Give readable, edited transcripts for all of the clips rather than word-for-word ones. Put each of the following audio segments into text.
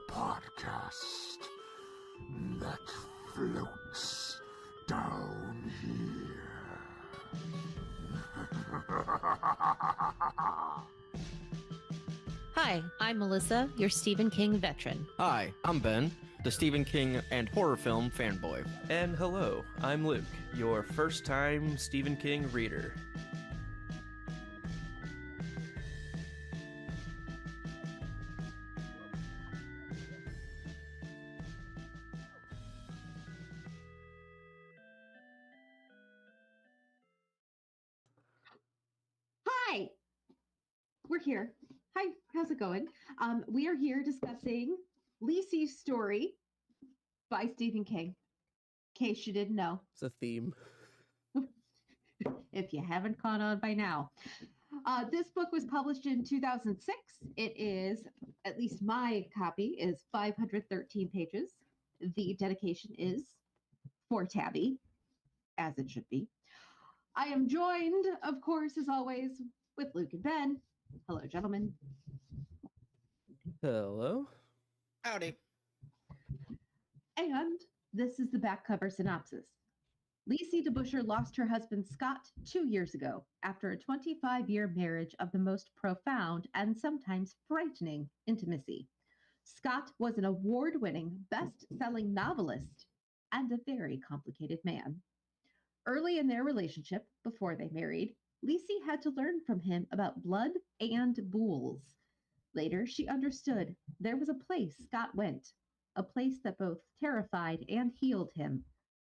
podcast that floats down here. Hi, I'm Melissa, your Stephen King veteran. Hi, I'm Ben, the Stephen King and horror film fanboy. And hello, I'm Luke, your first-time Stephen King reader. Hi, we're here. Hi, how's it going? We are here discussing Lisey's story by Stephen King. In case you didn't know, It's a theme. if you haven't caught on by now. This book was published in 2006. It is, at least my copy, is 513 pages. The dedication is for Tabby, as it should be. I am joined, of course, as always, with Luke and Ben. Hello, gentlemen. Hello? Howdy. And this is the back cover synopsis. Lisey DeBuscher lost her husband Scott 2 years ago after a 25-year marriage of the most profound and sometimes frightening intimacy. Scott was an award-winning, best-selling novelist and a very complicated man. Early in their relationship, before they married, Lisey had to learn from him about blood and bulls. Later, she understood there was a place Scott went, a place that both terrified and healed him,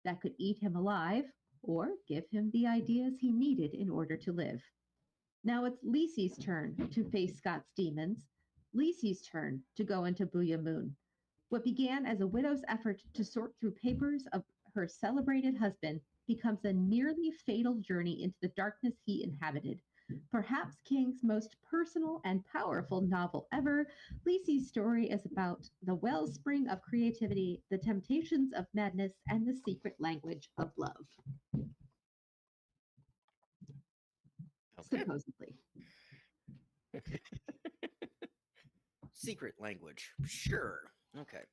that could eat him alive or give him the ideas he needed in order to live. Now it's Lisey's turn to face Scott's demons, Lisey's turn to go into Booyah Moon. What began as a widow's effort to sort through papers of her celebrated husband becomes a nearly fatal journey into the darkness he inhabited. Perhaps King's most personal and powerful novel ever, Lisey's story is about the wellspring of creativity, the temptations of madness, and the secret language of love. Okay. Supposedly. Secret language. Sure. Okay.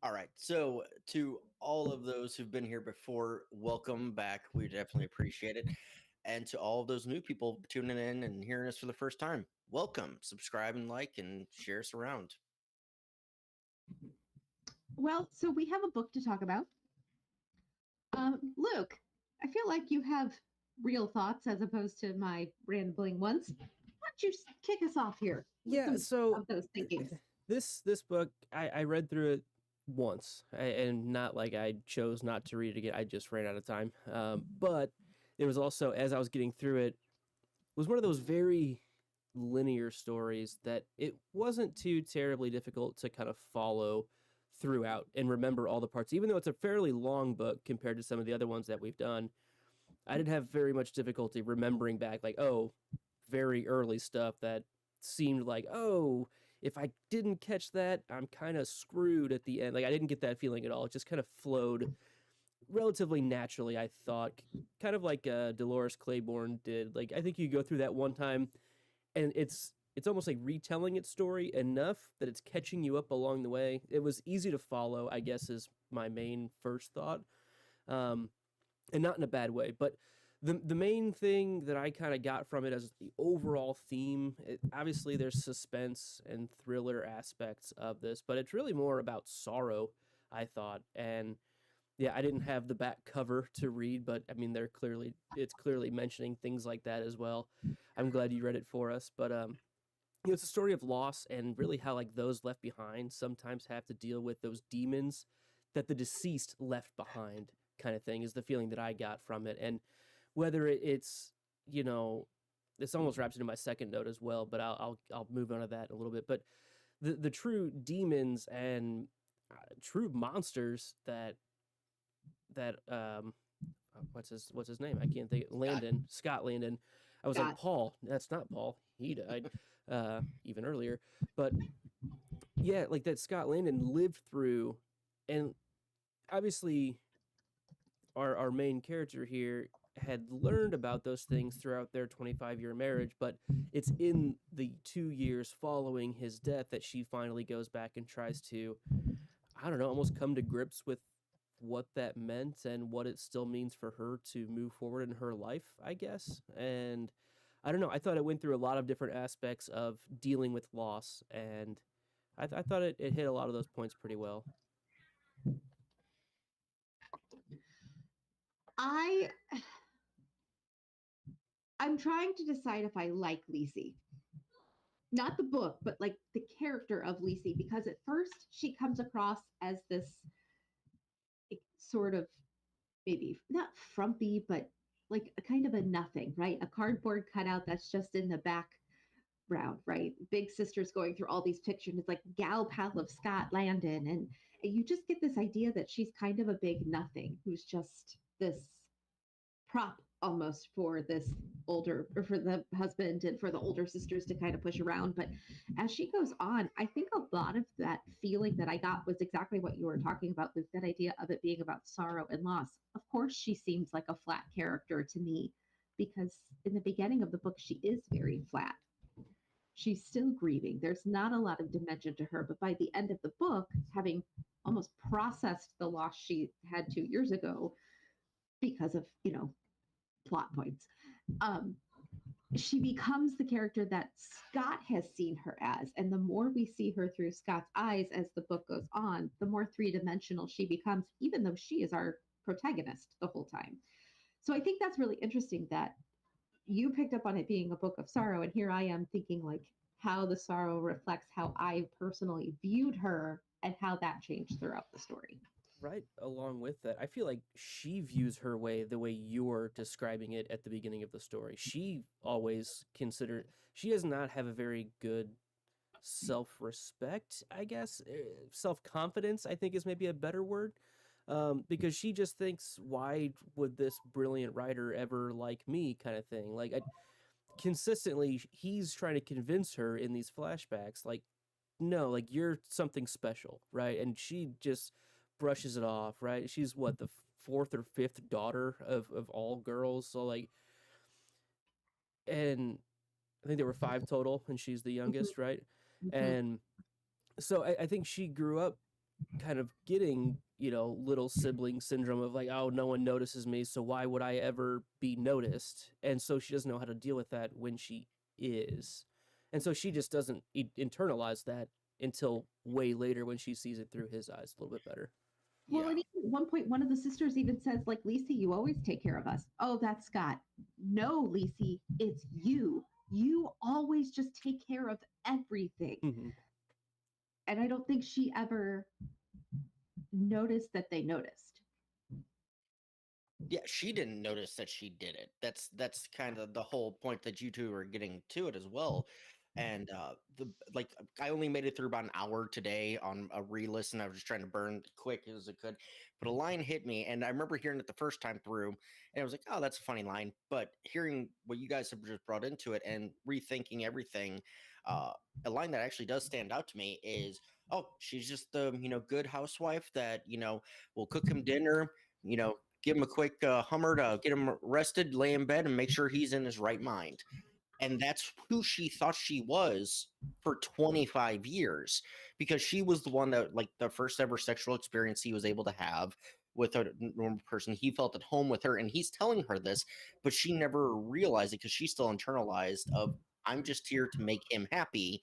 All right. So, to all of those who've been here before, welcome back. We definitely appreciate it. And to all of those new people tuning in and hearing us for the first time, welcome. Subscribe and like and share us around. Well, so we have a book to talk about. Luke, I feel like you have real thoughts as opposed to my rambling ones. Why don't you kick us off here? Yeah, so Of those thinkings. this book, I read through it once, and not like I chose not to read it again. I just ran out of time. But it was also, as I was getting through it, was one of those very linear stories that it wasn't too terribly difficult to kind of follow throughout and remember all the parts. Even though it's a fairly long book compared to some of the other ones that we've done, I didn't have very much difficulty remembering back, like, oh, very early stuff that seemed like, oh, if I didn't catch that, I'm kind of screwed at the end. Like, I didn't get that feeling at all. It just kind of flowed relatively naturally, I thought, kind of like Dolores Claiborne did. Like, I think you go through that one time, and it's almost like retelling its story enough that it's catching you up along the way. It was easy to follow, I guess, is my main first thought, and not in a bad way, but the main thing that I kind of got from it as the overall theme, obviously there's suspense and thriller aspects of this, but it's really more about sorrow, I thought. And yeah, I didn't have the back cover to read, but I mean, it's clearly mentioning things like that as well. I'm glad you read it for us, but it's a story of loss and really how like those left behind sometimes have to deal with those demons that the deceased left behind, kind of thing, is the feeling that I got from it. And whether it's, this almost wraps into my second note as well, but I'll move on to that in a little bit. But the true demons and true monsters that what's his name? I can't think. Scott Landon. I was like, Paul. That's not Paul. He died even earlier. But yeah, like that Scott Landon lived through, and obviously our main character here, had learned about those things throughout their 25-year marriage, but it's in the 2 years following his death that she finally goes back and tries to, I don't know, almost come to grips with what that meant and what it still means for her to move forward in her life, I guess. And I don't know, I thought it went through a lot of different aspects of dealing with loss, and I thought it hit a lot of those points pretty well. I'm trying to decide if I like Lisey. Not the book, but like the character of Lisey, because at first she comes across as this sort of maybe not frumpy, but like a kind of a nothing, right? A cardboard cutout that's just in the background, right? Big sister's going through all these pictures. It's like gal pal of Scott Landon. And you just get this idea that she's kind of a big nothing who's just this prop almost for this older, or for the husband and for the older sisters to kind of push around. But as she goes on, I think a lot of that feeling that I got was exactly what you were talking about, Luke, that idea of it being about sorrow and loss. Of course, she seems like a flat character to me, because in the beginning of the book, she is very flat. She's still grieving. There's not a lot of dimension to her. But by the end of the book, having almost processed the loss she had 2 years ago because of, plot points, she becomes the character that Scott has seen her as. And the more we see her through Scott's eyes as the book goes on, the more three-dimensional she becomes, even though she is our protagonist the whole time. So I think that's really interesting that you picked up on it being a book of sorrow. And here I am thinking like how the sorrow reflects how I personally viewed her and how that changed throughout the story. Right along with that, I feel like she views her way the way you're describing it at the beginning of the story. She always considered, she does not have a very good self-respect, I guess. Self-confidence, I think, is maybe a better word. Because she just thinks, why would this brilliant writer ever like me, kind of thing. Like, consistently, he's trying to convince her in these flashbacks, like, no, like, you're something special, right? And she just brushes it off, right? She's what, the fourth or fifth daughter of all girls, so like, and I think there were 5 total, and she's the youngest, right? And so I think she grew up kind of getting, little sibling syndrome of like, oh, no one notices me, so why would I ever be noticed? And so she doesn't know how to deal with that when she is. And so she just doesn't internalize that until way later when she sees it through his eyes a little bit better. Well, and even at one point, one of the sisters even says, like, Lisey, you always take care of us. Oh, that's Scott. No, Lisey, it's you. You always just take care of everything. Mm-hmm. And I don't think she ever noticed that they noticed. Yeah, she didn't notice that she did it. That's kind of the whole point that you two are getting to it as well. And I only made it through about an hour today on a re-listen. I was just trying to burn quick as I could, but a line hit me, and I remember hearing it the first time through, and I was like, "Oh, that's a funny line." But hearing what you guys have just brought into it and rethinking everything, a line that actually does stand out to me is, "Oh, she's just the good housewife that will cook him dinner, give him a quick Hummer to get him rested, lay in bed, and make sure he's in his right mind." And that's who she thought she was for 25 years, because she was the one that, like, the first ever sexual experience he was able to have with a normal person. He felt at home with her, and he's telling her this, but she never realized it because she's still internalized of, I'm just here to make him happy.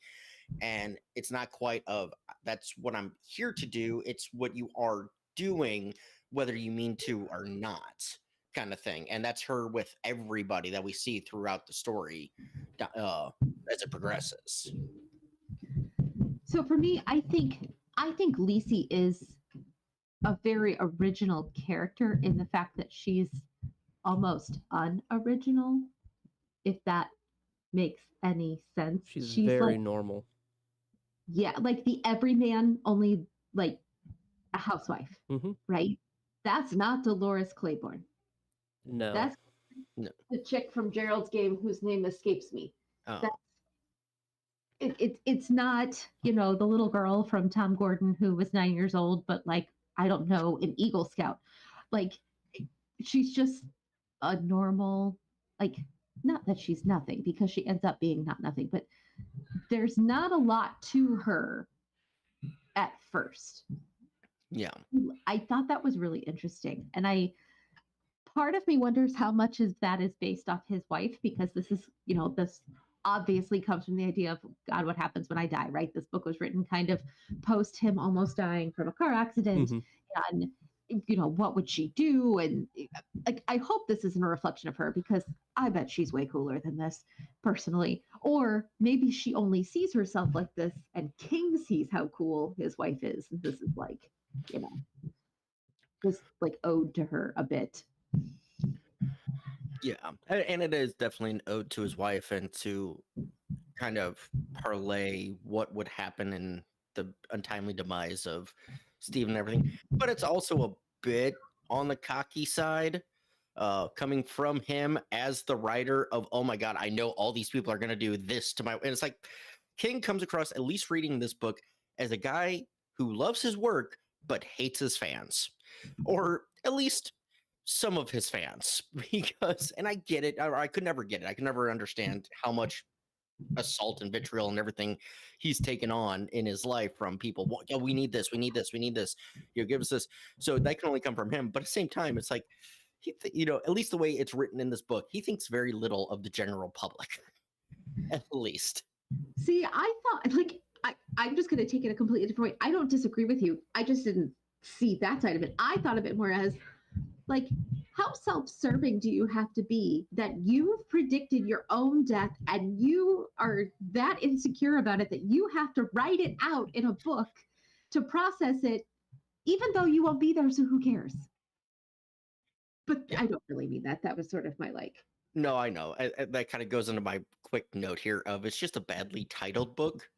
And it's not quite of, that's what I'm here to do. It's what you are doing, whether you mean to or not, kind of thing. And that's her with everybody that we see throughout the story as it progresses. So for me, I think Lisey is a very original character in the fact that she's almost unoriginal, if that makes any sense. She's very like, normal. Yeah, like the everyman, only like a housewife, right? That's not Dolores Claiborne. No. That's the chick from Gerald's Game whose name escapes me. Oh. It's not, the little girl from Tom Gordon who was 9 years old, but like, I don't know, an Eagle Scout. Like, she's just a normal, like, not that she's nothing because she ends up being not nothing, but there's not a lot to her at first. Yeah. I thought that was really interesting. And part of me wonders how much is that is based off his wife, because this is, this obviously comes from the idea of God, what happens when I die, right? This book was written kind of post him almost dying from a car accident. And, what would she do? And like, I hope this isn't a reflection of her, because I bet she's way cooler than this personally. Or maybe she only sees herself like this and King sees how cool his wife is. And this is like, this like ode to her a bit. Yeah, and it is definitely an ode to his wife and to kind of parlay what would happen in the untimely demise of Steve and everything. But it's also a bit on the cocky side, coming from him as the writer of, oh my God, I know all these people are going to do this to my. And it's like King comes across, at least reading this book, as a guy who loves his work but hates his fans, or at least some of his fans, because, and I get it, I could never get it. I could never understand how much assault and vitriol and everything he's taken on in his life from people. Well, yeah, we need this, we need this, we need this. Give us this. So that can only come from him. But at the same time, it's like, at least the way it's written in this book, he thinks very little of the general public, at least. See, I thought, like, I'm just going to take it a completely different way. I don't disagree with you. I just didn't see that side of it. I thought of it more as, like, how self-serving do you have to be that you've predicted your own death and you are that insecure about it that you have to write it out in a book to process it, even though you won't be there, so who cares? But I don't really mean that. That was sort of my like. No, I know. That kind of goes into my quick note here of it's just a badly titled book.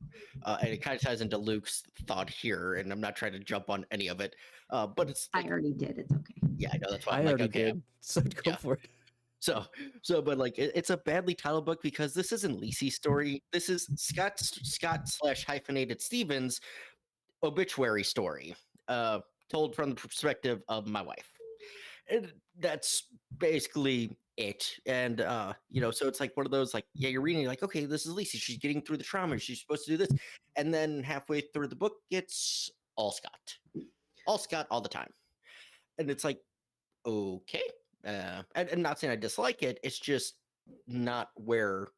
And it kind of ties into Luke's thought here, and I'm not trying to jump on any of it. But it's I already did. It's okay. Yeah, I know. That's why I I'm like, already okay. did. So go for it. So, but like, it's a badly titled book because this isn't Lisey's story. This is Scott / hyphenated Stevens' obituary story, told from the perspective of my wife. And that's basically it. And so it's like one of those, like, yeah, you're reading, like, okay, this is Lisey. She's getting through the trauma. She's supposed to do this. And then halfway through the book, it's all Scott all the time. And it's like, okay. And not saying I dislike it. It's just not where,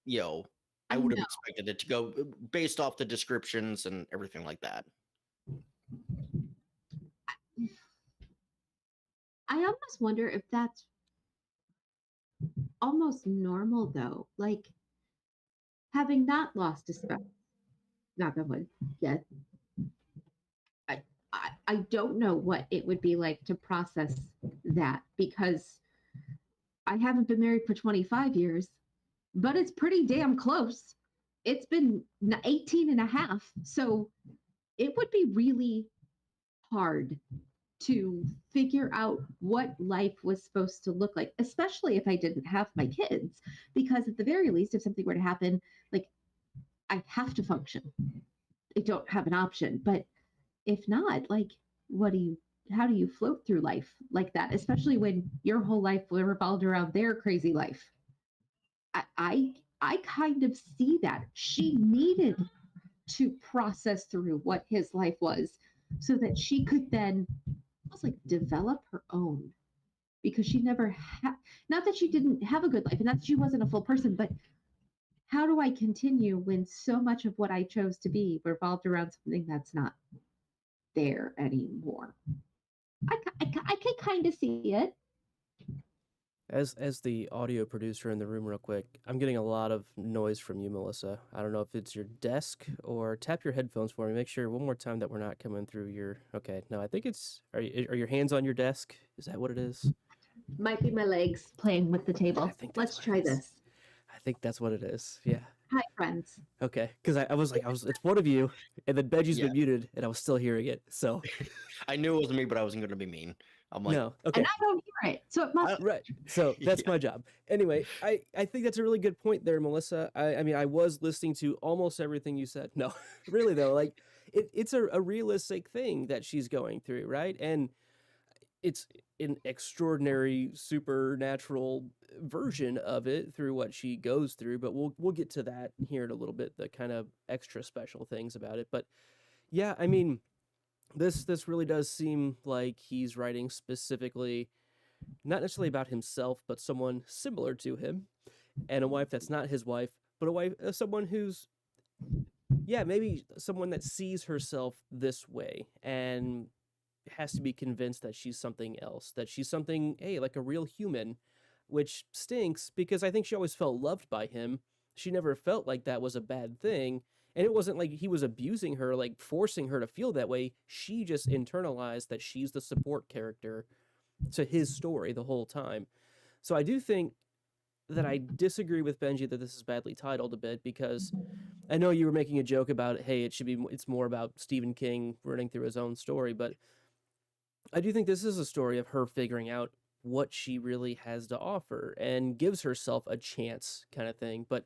I would have expected it to go based off the descriptions and everything like that. I almost wonder if that's almost normal, though. Like, having not lost a spouse, knock on wood, yet, I don't know what it would be like to process that, because I haven't been married for 25 years, but it's pretty damn close. It's been 18 and a half. So it would be really hard to figure out what life was supposed to look like, especially if I didn't have my kids, because at the very least, if something were to happen, like, I have to function. I don't have an option. But if not, like, how do you float through life like that, especially when your whole life revolved around their crazy life? I kind of see that she needed to process through what his life was so that she could then almost like develop her own, because she never had, not that she didn't have a good life and that she wasn't a full person, but how do I continue when so much of what I chose to be revolved around something that's not there anymore? I can kind of see it. As the audio producer in the room, real quick, I'm getting a lot of noise from you, Melissa. I don't know if it's your desk or tap your headphones for me. Make sure one more time that we're not coming through your. Okay, no, I think it's. Are your hands on your desk? Is that what it is? Might be my legs playing with the table. Let's try this. I think that's what it is. Yeah. Hi, friends. Okay, because I was like, it's one of you, and then Benji's been muted, and I was still hearing it. So I knew it wasn't me, but I wasn't going to be mean. I'm like, no, okay, and I don't hear it, so it must. Right. So that's my job. Anyway, I think that's a really good point there, Melissa. I mean, I was listening to almost everything you said. No, really though, like it's a realistic thing that she's going through, right? And it's an extraordinary supernatural version of it through what she goes through, but we'll get to that here in a little bit, the kind of extra special things about it. But yeah, I mean, this really does seem like he's writing specifically not necessarily about himself, but someone similar to him, and a wife that's not his wife, but a wife, someone who's, yeah, maybe someone that sees herself this way and has to be convinced that she's something else, that she's something, hey, like a real human, which stinks because I think she always felt loved by him. She never felt like that was a bad thing. And it wasn't like he was abusing her, like forcing her to feel that way. She just internalized that she's the support character to his story the whole time. So I do think that I disagree with Benji that this is badly titled a bit, because I know you were making a joke about, hey, it's more about Stephen King running through his own story, but I do think this is a story of her figuring out what she really has to offer and gives herself a chance, kind of thing. But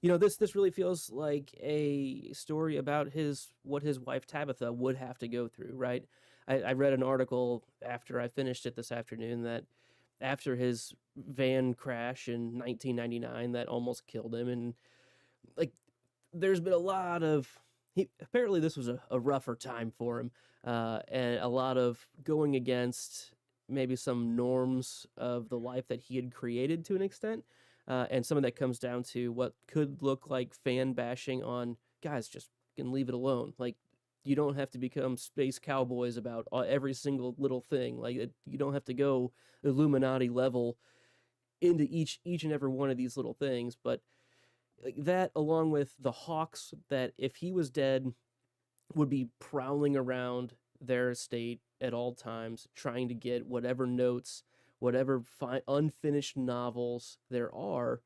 this really feels like a story about what his wife Tabitha would have to go through, right? I read an article after I finished it this afternoon that after his van crash in 1999 that almost killed him, and like there's been a lot of apparently this was a rougher time for him, and a lot of going against maybe some norms of the life that he had created to an extent, and some of that comes down to what could look like fan bashing on guys. Just can leave it alone. Like, you don't have to become space cowboys about every single little thing. Like, you don't have to go Illuminati level into each and every one of these little things. But like that, along with the hawks that, if he was dead, would be prowling around their estate at all times, trying to get whatever notes, whatever unfinished novels there are.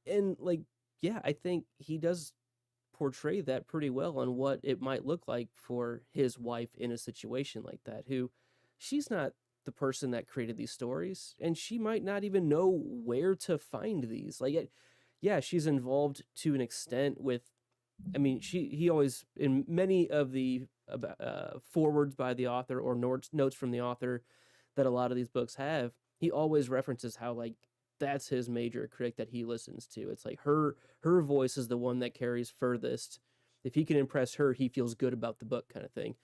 And like, yeah, I think he does portray that pretty well on what it might look like for his wife in a situation like that, who she's not the person that created these stories, and she might not even know where to find these. Like, yeah, she's involved to an extent with, I mean, he always, in many of the forwards by the author or notes from the author that a lot of these books have, he always references how, like, that's his major critic that he listens to. It's like her voice is the one that carries furthest. If he can impress her, he feels good about the book, kind of thing.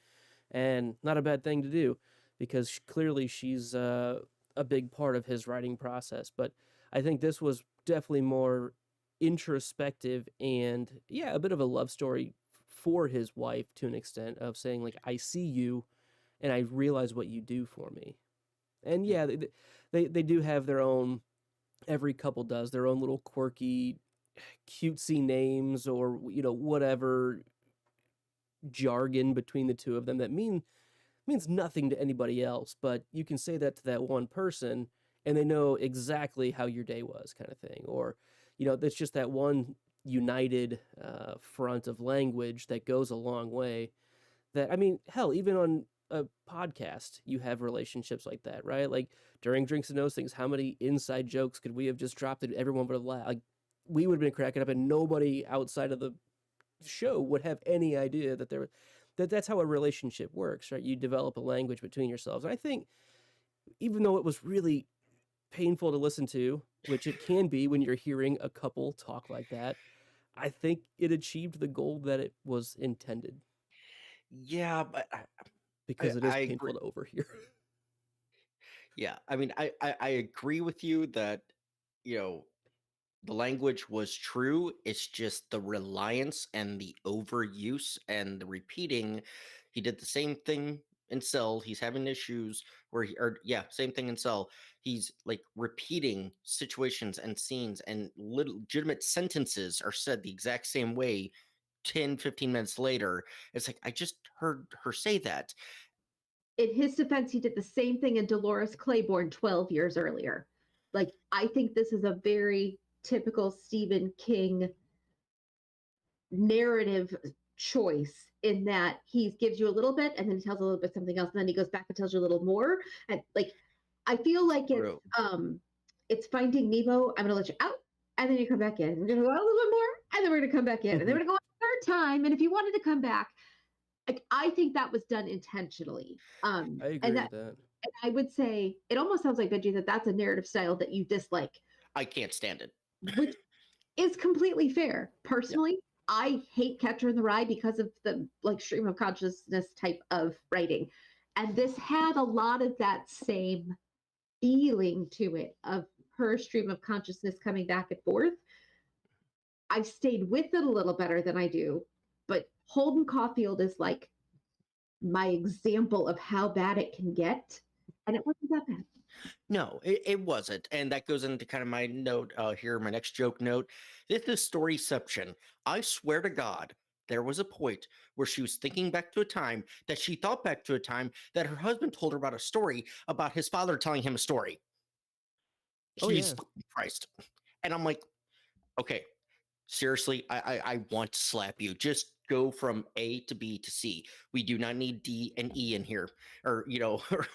And not a bad thing to do, because clearly she's a big part of his writing process. But I think this was definitely more introspective and, yeah, a bit of a love story for his wife to an extent, of saying, like, I see you and I realize what you do for me. And yeah, they do have their own, every couple does their own little quirky, cutesy names, or whatever jargon between the two of them that means nothing to anybody else, but you can say that to that one person and they know exactly how your day was, kind of thing. Or that's just that one united front of language that goes a long way. That, I mean, hell, even on a podcast, you have relationships like that, right? Like, during Drinks and Those Things, how many inside jokes could we have just dropped that everyone would have laughed? Like, we would have been cracking up, and nobody outside of the show would have any idea that's how a relationship works, right? You develop a language between yourselves. And I think, even though it was really painful to listen to, which it can be when you're hearing a couple talk like that, I think it achieved the goal that it was intended. Yeah, but because it is I painful agree. to overhear. Yeah, I mean, I agree with you that the language was true. It's just the reliance and the overuse and the repeating. He did the same thing in Cell. He's having issues where same thing in Cell. He's like repeating situations and scenes, and legitimate sentences are said the exact same way 10, 15 minutes later. It's like, I just heard her say that. In his defense, he did the same thing in Dolores Claiborne 12 years earlier. Like, I think this is a very typical Stephen King narrative choice, in that he gives you a little bit and then he tells a little bit something else, and then he goes back and tells you a little more. And like, I feel like it's Finding Nemo. I'm gonna let you out, and then you come back in. We're gonna go out a little bit more, and then we're gonna come back in, and then we're gonna go out a third time. And if you wanted to come back, I think that was done intentionally. I agree with that. And I would say it almost sounds like, Benji, that that's a narrative style that you dislike, I can't stand it. which is completely fair. Yeah. Personally, I hate Catcher in the Rye because of the like stream of consciousness type of writing. And this had a lot of that same feeling to it of her stream of consciousness coming back and forth. I stayed with it a little better than I do, but Holden Caulfield is like my example of how bad it can get. And it wasn't that bad. No, it wasn't. And that goes into kind of my note here, my next joke note. This is storyception. I swear to God, there was a point where she was thinking back to a time that she thought back to a time that her husband told her about a story about his father telling him a story. Oh, Jesus yeah. fucking Christ. And I'm like, okay, seriously, I want to slap you. Just go from A to B to C. We do not need D and E in here, or or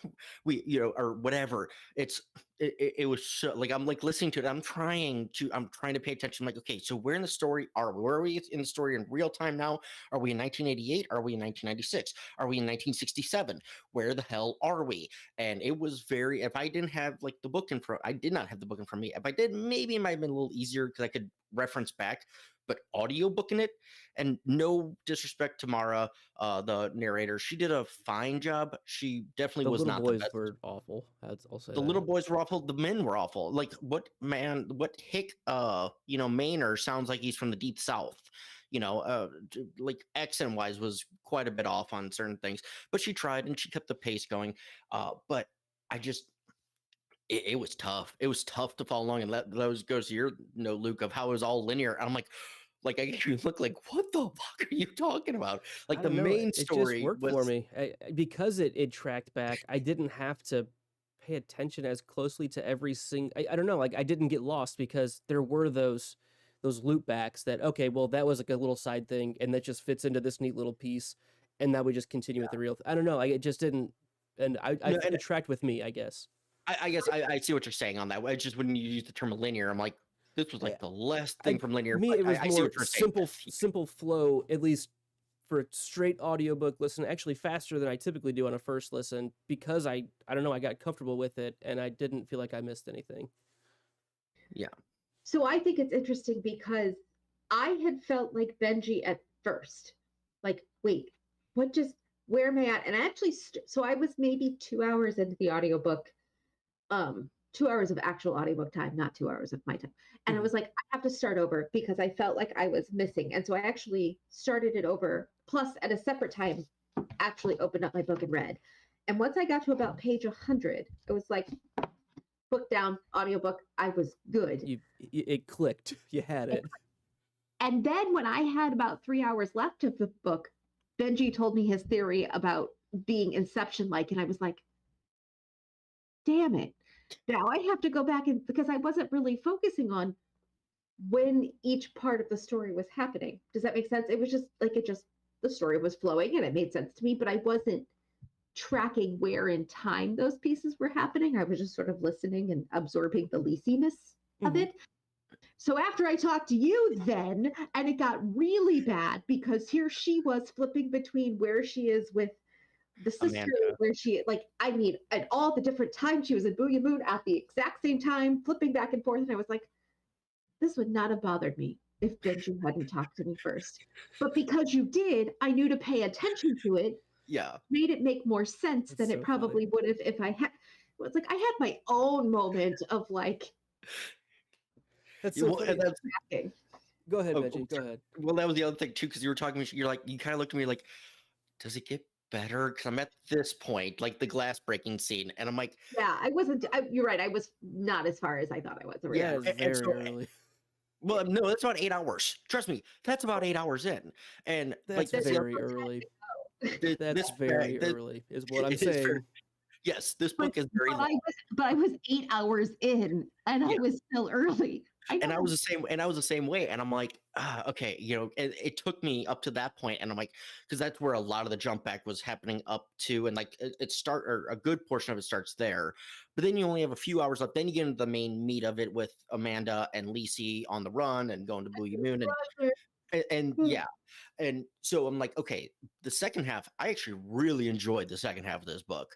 or whatever. It was so, like, I'm like listening to it. I'm trying to pay attention. I'm like, okay, so where in the story are we? Where are we in the story in real time now? Are we in 1988? Are we in 1996? Are we in 1967? Where the hell are we? And it was very. If I didn't have like the book in front, I did not have the book in front of me. If I did, maybe it might have been a little easier because I could reference back. But audiobooking it, and no disrespect to Mara, the narrator, she did a fine job. She definitely The was little not boys the best. were awful. I'll say The that. little boys were awful. The men were awful. Like what Hick, Maynor sounds like he's from the deep south. Like accent wise was quite a bit off on certain things, but she tried and she kept the pace going. But I just it was tough. It was tough to follow along, and those goes to your Luke, of how it was all linear. And I'm like I you look like, what the fuck are you talking about? Like I the don't know. main It just story worked for was me because it tracked back. I didn't have to pay attention as closely to every single. I don't know. Like I didn't get lost because there were those loop backs that okay, well that was like a little side thing, and that just fits into this neat little piece, and now we just continue with the real. I don't know. It just didn't, and No, and it tracked with me. I guess. I guess I see what you're saying on that. It's just when you use the term linear, I'm like, this was like the last thing from linear. Me, but it was I see more what you're saying. simple flow, at least for a straight audiobook listen, actually faster than I typically do on a first listen because I don't know, I got comfortable with it and I didn't feel like I missed anything. Yeah. So I think it's interesting because I had felt like Benji at first. Like, wait, where am I at? And I actually, so I was maybe 2 hours into the audiobook, 2 hours of actual audiobook time, not 2 hours of my time. And I was like, I have to start over because I felt like I was missing. And so I actually started it over, plus at a separate time, actually opened up my book and read. And once I got to about page 100, it was like, book down, audiobook, I was good. It clicked. You had it. And then when I had about 3 hours left of the book, Benji told me his theory about being Inception-like. And I was like, damn it. Now I have to go back and because I wasn't really focusing on when each part of the story was happening. Does that make sense? It was just like the story was flowing and it made sense to me, but I wasn't tracking where in time those pieces were happening. I was just sort of listening and absorbing the Lisey-ness of it. So after I talked to you then, and it got really bad because here she was flipping between where she is with the sister, Amanda. where she at all the different times she was in Booyah Moon at the exact same time, flipping back and forth. And I was like, this would not have bothered me if Benji hadn't talked to me first. But because you did, I knew to pay attention to it. Yeah. Made it make more sense than so it probably would have if I had. It was like I had my own moment of like. That's so funny. Go ahead, Oh, Benji. Go ahead. Well, that was the other thing too, because you were talking. You're like, you kind of looked at me like, does it get better? Because I'm at this point, like the glass breaking scene, and I'm like, yeah, I wasn't. You're right. I was not as far as I thought I was. Yeah, it's very early. Well, no, that's about 8 hours. Trust me, that's about 8 hours in, and that's like very early. That's very early, is what I'm saying. Yes, this book is very long. But I was 8 hours in, and I was still early. I was the same way. And I'm like, okay, it took me up to that point, and I'm like, because that's where a lot of the jump back was happening up to, and like a good portion of it starts there. But then you only have a few hours left. Then you get into the main meat of it with Amanda and Lisey on the run and going to Booyah Moon, and yeah. And so I'm like, okay, the second half, I actually really enjoyed the second half of this book.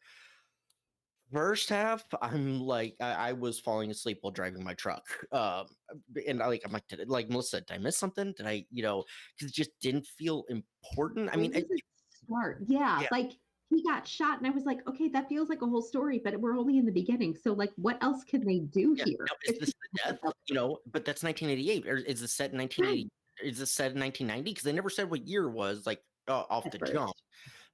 First half, I'm like, I was falling asleep while driving my truck. And I'm like, like Melissa, did I miss something? Did I, because it just didn't feel important. I Where mean, does it start? Yeah, yeah, like he got shot, and I was like, okay, that feels like a whole story, but we're only in the beginning. So, like, what else can they do yeah. here? Now, is this the death? But that's 1988, or is this set in Right 1980? Is this set in 1990? Because they never said what year it was, like off at the jump.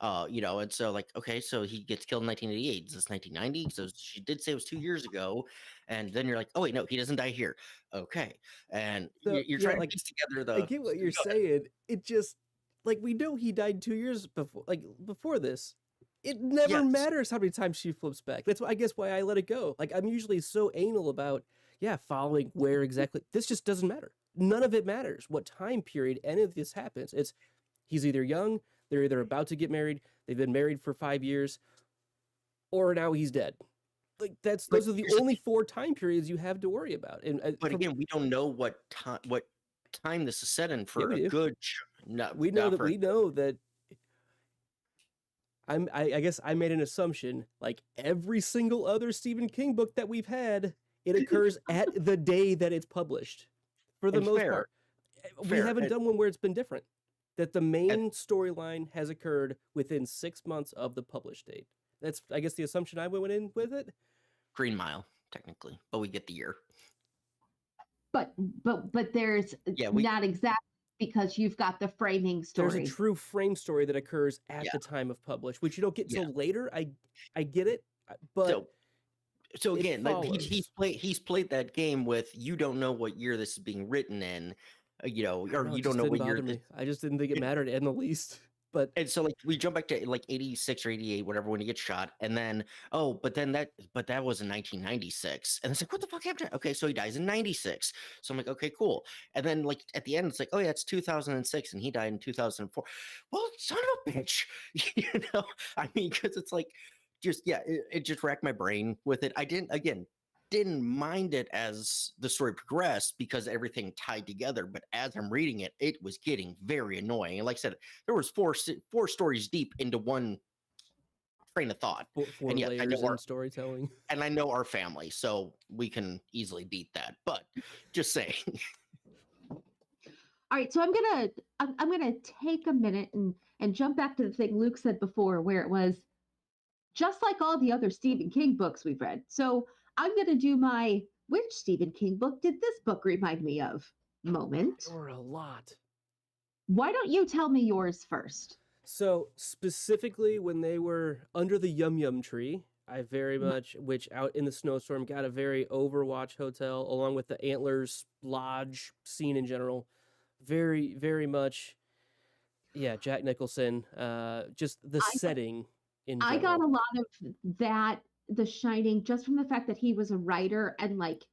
first. And so like, okay, so he gets killed in 1988. Is this 1990? So she did say it was 2 years ago, and then you're like, oh wait, no, he doesn't die here. Okay, and So you're yeah, trying to like piece together I the. get what you're Go ahead. saying. It just like we know he died 2 years before, like before this. It never Yes, matters how many times she flips back. That's why I guess why I let it go. Like I'm usually so anal about following where exactly. This just doesn't matter. None of it matters. What time period any of this happens? It's he's either young, they're either about to get married, they've been married for 5 years, or now he's dead. Like but those are the here's the only thing. 4 time periods you have to worry about. And But from again, we don't know what time this is set in yeah, for we a do. good. Not We know not that for a we know that I guess I made an assumption like every single other Stephen King book that we've had, it occurs at the day that it's published. For the and most part. We fair, haven't done one where it's been different. That the and main storyline has occurred within 6 months of the published date. That's I guess the assumption I went in with it. Green Mile technically, but we get the year. But there's Yeah, not exactly because you've got the framing There's a story. true frame story that occurs at yeah, the time of publish, which you don't get yeah. till later. I get it, but So it again, like follows. he's played that game with you don't know what year this is being written in, I don't or know, you it don't just know didn't what year bother this. me. I just didn't think it mattered in the least. But And so like we jump back to like 86 or 88, whatever, when he gets shot, and then but that was in 1996, and it's like what the fuck happened? Okay, so he dies in 96. So I'm like, okay, cool. And then like at the end, it's like, oh yeah, it's 2006, and he died in 2004. Well, son of a bitch, you know. I mean, because it's like just it just racked my brain with it. I didn't mind it as the story progressed because everything tied together, but as I'm reading it, it was getting very annoying. And like I said, there was four stories deep into one train of thought. four And yes, layers in storytelling. I know our family, so we can easily beat that. But just saying. All right, so I'm gonna take a minute and jump back to the thing Luke said before, where it was just like all the other Stephen King books we've read. So I'm gonna do my which Stephen King book did this book remind me of moment. There were a lot. Why don't you tell me yours first? So specifically when they were under the Yum Yum tree, I very much, which out in the snowstorm, got a very Overwatch hotel along with the Antlers Lodge scene in general. Very, very much, yeah, Jack Nicholson. Just the I setting in I got general. a lot of that, The Shining, just from the fact that he was a writer and like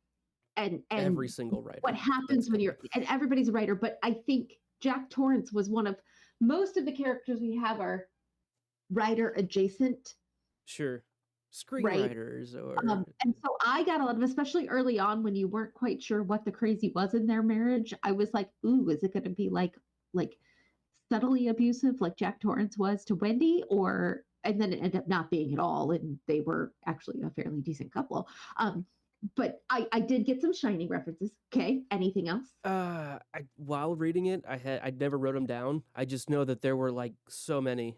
and Every single writer. what That's happens when you're and everybody's a writer, but I think Jack Torrance was one of most of the characters we have are writer adjacent, sure right? screenwriters or And so I got a lot of, especially early on when you weren't quite sure what the crazy was in their marriage. I was like, ooh, is it going to be like subtly abusive like Jack Torrance was to Wendy, or and then it ended up not being at all, and they were actually a fairly decent couple. But I did get some Shining references. Okay, anything else? while reading it, I never wrote them down. I just know that there were like so many.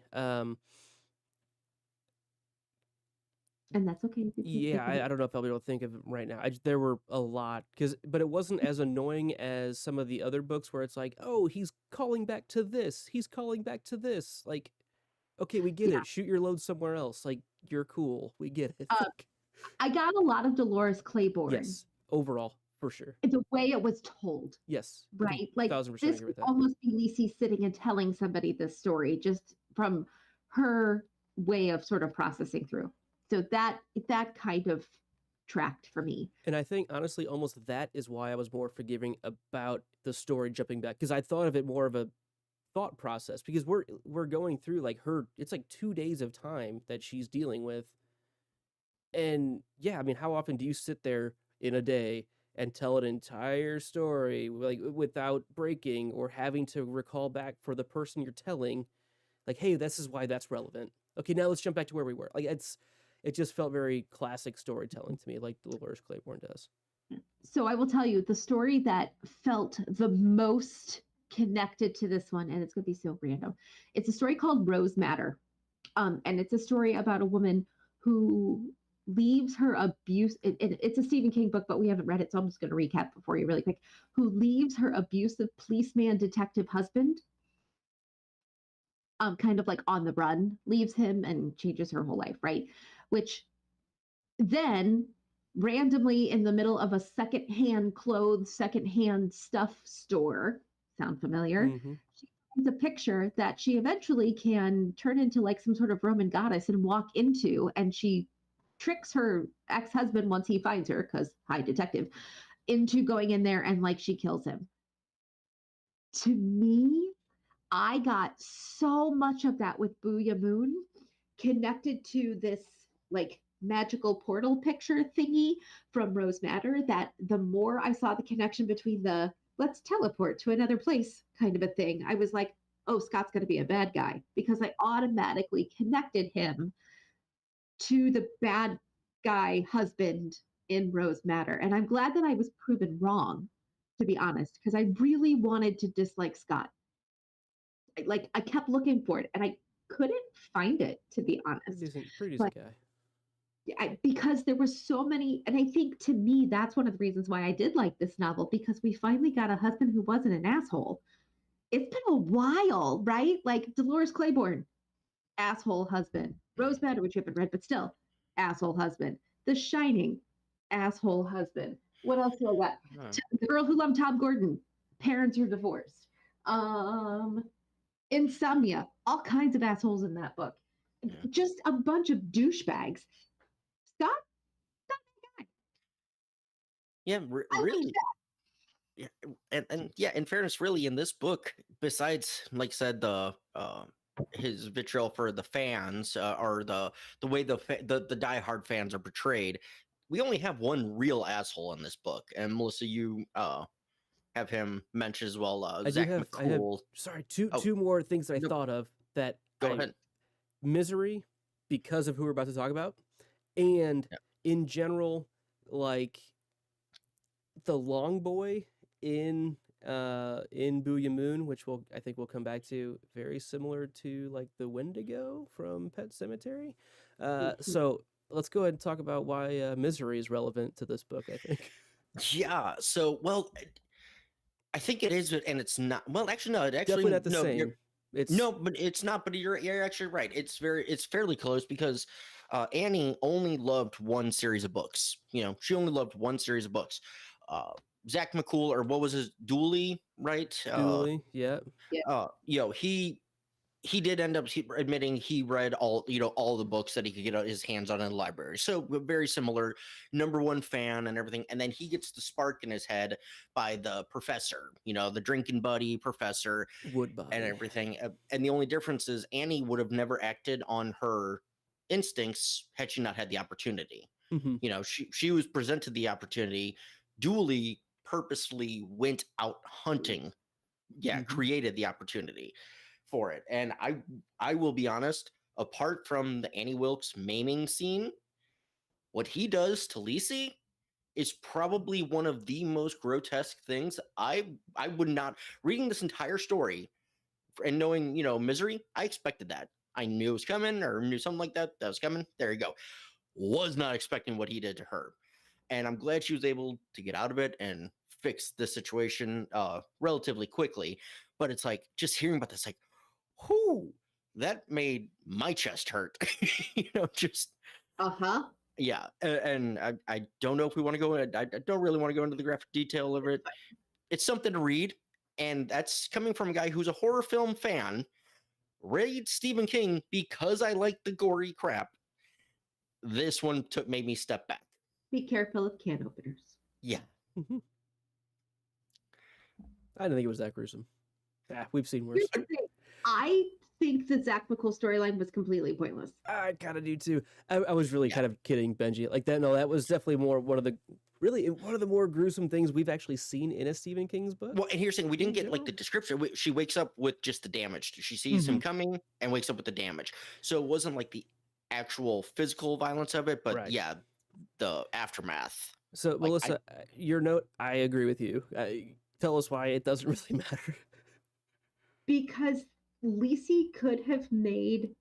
And that's okay. If you can't Yeah, think of I it. don't know if I'll be able to think of it right now. There were a lot but it wasn't as annoying as some of the other books where it's like, oh, he's calling back to this, he's calling back to this. Like, okay, we get Yeah, it. Shoot your load somewhere else. Like, you're cool. We get it. uh, Like, I got a lot of Dolores Claiborne. yes, overall, for sure. The way it was told, Yes, right? Like 1000% this agree would with that. almost be Lisey sitting and telling somebody this story just from her way of sort of processing through. So that kind of tracked for me. And I think honestly, almost that is why I was more forgiving about the story jumping back because I thought of it more of a thought process because we're going through like it's like 2 days of time that she's dealing with. And yeah, I mean, how often do you sit there in a day and tell an entire story like without breaking or having to recall back for the person you're telling, like, hey, this is why that's relevant. Okay, now let's jump back to where we were. Like it just felt very classic storytelling to me, like Dolores Claiborne does. So I will tell you the story that felt the most connected to this one, and it's going to be so random. It's a story called Rose Matter. And it's a story about a woman who leaves her abuse. It's a Stephen King book, but we haven't read it, so I'm just going to recap for you really quick. Who leaves her abusive policeman detective husband, kind of like on the run, leaves him and changes her whole life, right? Which then randomly in the middle of a secondhand clothes, secondhand stuff store, sound familiar? Mm-hmm. She finds a picture that she eventually can turn into like some sort of Roman goddess and walk into, and she tricks her ex-husband once he finds her, because high detective, into going in there, and like she kills him. To me, I got so much of that with Booyah Moon connected to this like magical portal picture thingy from Rose Matter, that the more I saw the connection between the let's teleport to another place kind of a thing, I was like, oh, Scott's going to be a bad guy, because I automatically connected him to the bad guy husband in Rose Matter. And I'm glad that I was proven wrong, to be honest, because I really wanted to dislike Scott. Like I kept looking for it and I couldn't find it, to be honest. Pretty decent guy. Because there were so many, and I think to me that's one of the reasons why I did like this novel, because we finally got a husband who wasn't an asshole. It's been a while, right? Like Dolores Claiborne, asshole husband. Rose Matter, which you haven't read, but still, asshole husband. The Shining, asshole husband. What else do I got? The Girl Who Loved Tom Gordon, parents are divorced. Insomnia, all kinds of assholes in that book. Yeah. Just a bunch of douchebags. Scott, not that guy. Yeah, really. Yeah, and yeah, in fairness, really, in this book, besides, like I said, the his vitriol for the fans, or the way the diehard fans are portrayed, we only have one real asshole in this book, and Melissa, you have him mentioned as well. Zach McCool. Two more things that I thought of that. Go ahead. Misery, because of who we're about to talk about, and in general, like the Long Boy in Booyah Moon, which I think we'll come back to, very similar to like the Wendigo from Pet Sematary. So let's go ahead and talk about why Misery is relevant to this book, I think. Yeah. So, well, I think it is, and it's not. Well, actually, no. It actually definitely not the same. But it's not. But you're actually right. It's fairly close, because Annie only loved one series of books. She only loved one series of books. Zach McCool, or what was his, Dooley, right? Dooley, yeah. He did end up admitting he read all the books that he could get his hands on in the library. So very similar, number one fan and everything. And then he gets the spark in his head by the professor, the drinking buddy professor, Woodbine, and everything. And the only difference is Annie would have never acted on her instincts had she not had the opportunity. Mm-hmm. She was presented the opportunity. Dooley purposely went out hunting, created the opportunity for it. And I will be honest, apart from the Annie Wilkes maiming scene, what he does to Lisey is probably one of the most grotesque things. I would not, reading this entire story and knowing, Misery, I expected that. I knew it was coming, or knew something like that was coming. There you go. Was not expecting what he did to her. And I'm glad she was able to get out of it and fix the situation relatively quickly. But it's like, just hearing about this, like, whoo, that made my chest hurt. Just yeah. And I don't know if we want to go. I don't really want to go into the graphic detail of it. It's something to read, and that's coming from a guy who's a horror film fan. Read Stephen King because I like the gory crap. This one made me step back. Be careful of can openers. Yeah. Mm-hmm. I didn't think it was that gruesome. We've seen worse. I think the Zach McCool storyline was completely pointless. I kind of do too. I was really kind of kidding Benji like that. No, that was definitely one of the more gruesome things we've actually seen in a Stephen King's book. Well, and here's the thing, we didn't get like the description. She wakes up with just the damage. She sees him coming and wakes up with the damage. So it wasn't like the actual physical violence of it, but Right. yeah, the aftermath. So, Like, Melissa, your note, I agree with you. Tell us why it doesn't really matter. Because Lisey could have made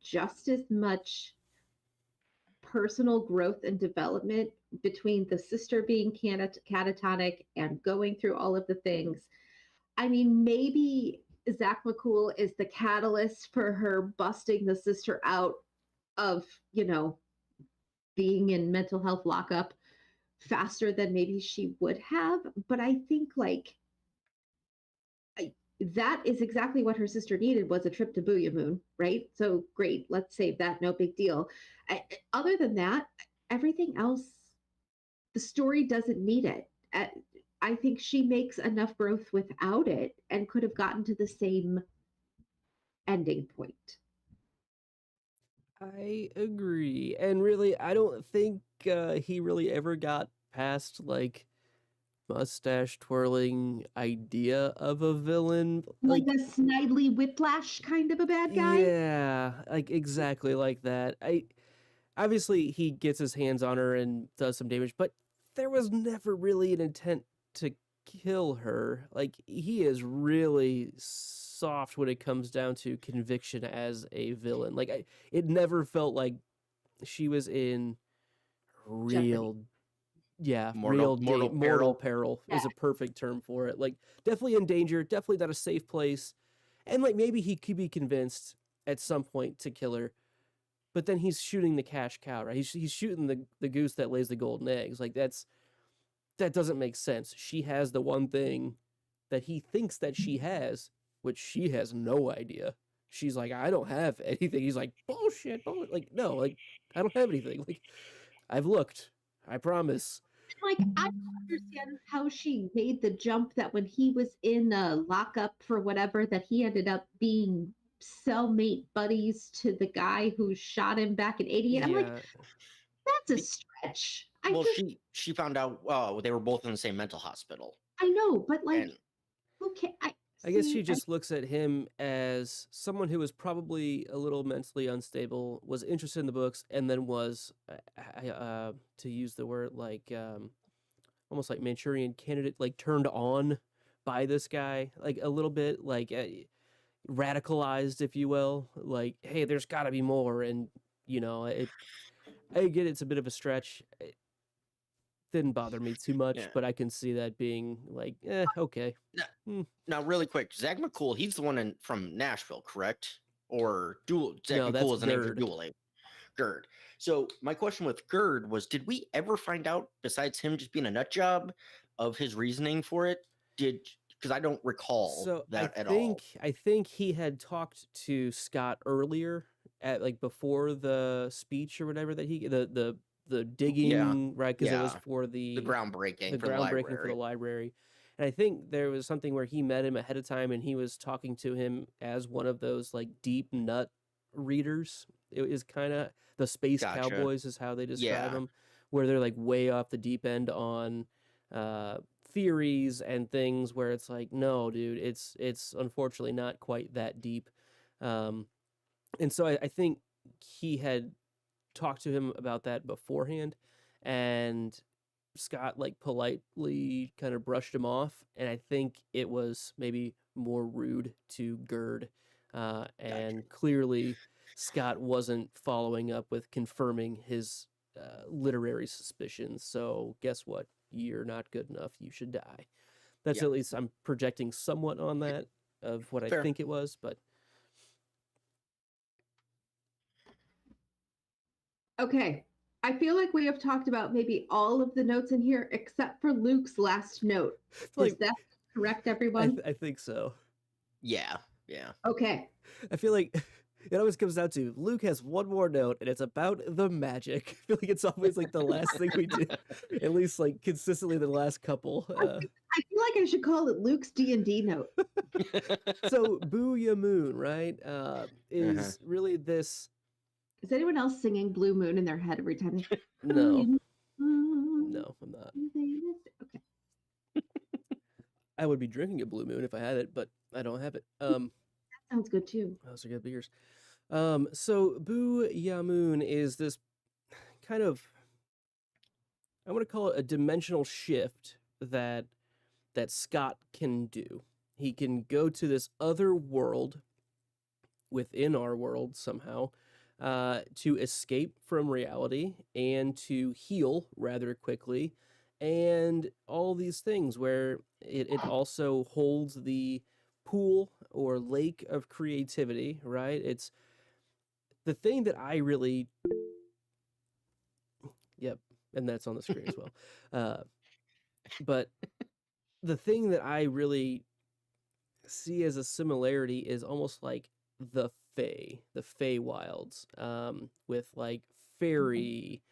just as much personal growth and development between the sister being catatonic and going through all of the things. I mean, maybe Zach McCool is the catalyst for her busting the sister out of, being in mental health lockup faster than maybe she would have. But I think that is exactly what her sister needed, was a trip to Booyah Moon, right? So great, let's save that, no big deal. Other than that, everything else, the story doesn't need it. I think she makes enough growth without it and could have gotten to the same ending point. I agree. And really, I don't think he really ever got past like mustache twirling idea of a villain. Like a Snidely Whiplash kind of a bad guy? Yeah, like exactly like that. Obviously he gets his hands on her and does some damage, but there was never really an intent to kill her. Like he is really soft when it comes down to conviction as a villain. Like it never felt like she was in real Jeopardy. mortal peril Yeah. is a perfect term for it. Like definitely in danger, definitely not a safe place. And like maybe he could be convinced at some point to kill her, but then he's shooting the cash cow, right? He's shooting the goose that lays the golden eggs. Like that doesn't make sense. She has the one thing that he thinks that she has, which she has no idea. She's like, I don't have anything. He's like, bullshit. Like, no, like, I don't have anything. Like, I've looked. I promise. Like, I don't understand how she made the jump that when he was in a lockup for whatever, that he ended up being cellmate buddies to the guy who shot him back in '88. I'm like, that's a stretch. She found out they were both in the same mental hospital. I know, but like, And okay, I guess she just looks at him as someone who was probably a little mentally unstable, was interested in the books, and then was, to use the word, like, almost like Manchurian Candidate, like turned on by this guy, like a little bit, like radicalized, if you will. Like, hey, there's got to be more, and I get it's a bit of a stretch. It didn't bother me too much, Yeah. but I can see that being like, okay. Now, really quick, Zach McCool, he's the one from Nashville, correct? Or Zach No, that's McCool is the name for Gerd. Dual A. Gerd. So my question with Gerd was, did we ever find out, besides him just being a nut job, of his reasoning for it? Because I don't recall that at all. I think he had talked to Scott earlier at like before the speech or whatever that he the digging, right? Because it was for the groundbreaking for for the library. And I think there was something where he met him ahead of time and he was talking to him as one of those like deep nut readers. It is kind of the space cowboys is how they describe them, where they're like way off the deep end on theories and things where it's like, no, dude, it's unfortunately not quite that deep. And so I think he had talked to him about that beforehand, and Scott like politely kind of brushed him off, and I think it was maybe more rude to Gerd, and clearly Scott wasn't following up with confirming his literary suspicions. So guess what? You're not good enough. You should die. That's at least I'm projecting somewhat on that of what I think it was, but. Okay. I feel like we have talked about maybe all of the notes in here except for Luke's last note. Is that correct, everyone? I think so. Yeah. Okay. I feel like it always comes down to Luke has one more note, and it's about the magic. I feel like it's always like the last thing we do, at least like consistently the last couple. I feel like I should call it Luke's D&D note. So Booyah Moon, right, is really this. Is anyone else singing Blue Moon in their head every time they... No, I'm not. Okay. I would be drinking a Blue Moon if I had it, but I don't have it. That sounds good too. Those are good beers. So Bu Yamoon is this kind of, I want to call it a dimensional shift that Scott can do. He can go to this other world within our world somehow, to escape from reality and to heal rather quickly, and all these things where it also holds the pool or lake of creativity, right? It's the thing that I really, yep, and that's on the screen as well. But the thing that I really see as a similarity is almost like the Fey Wilds, with like fairy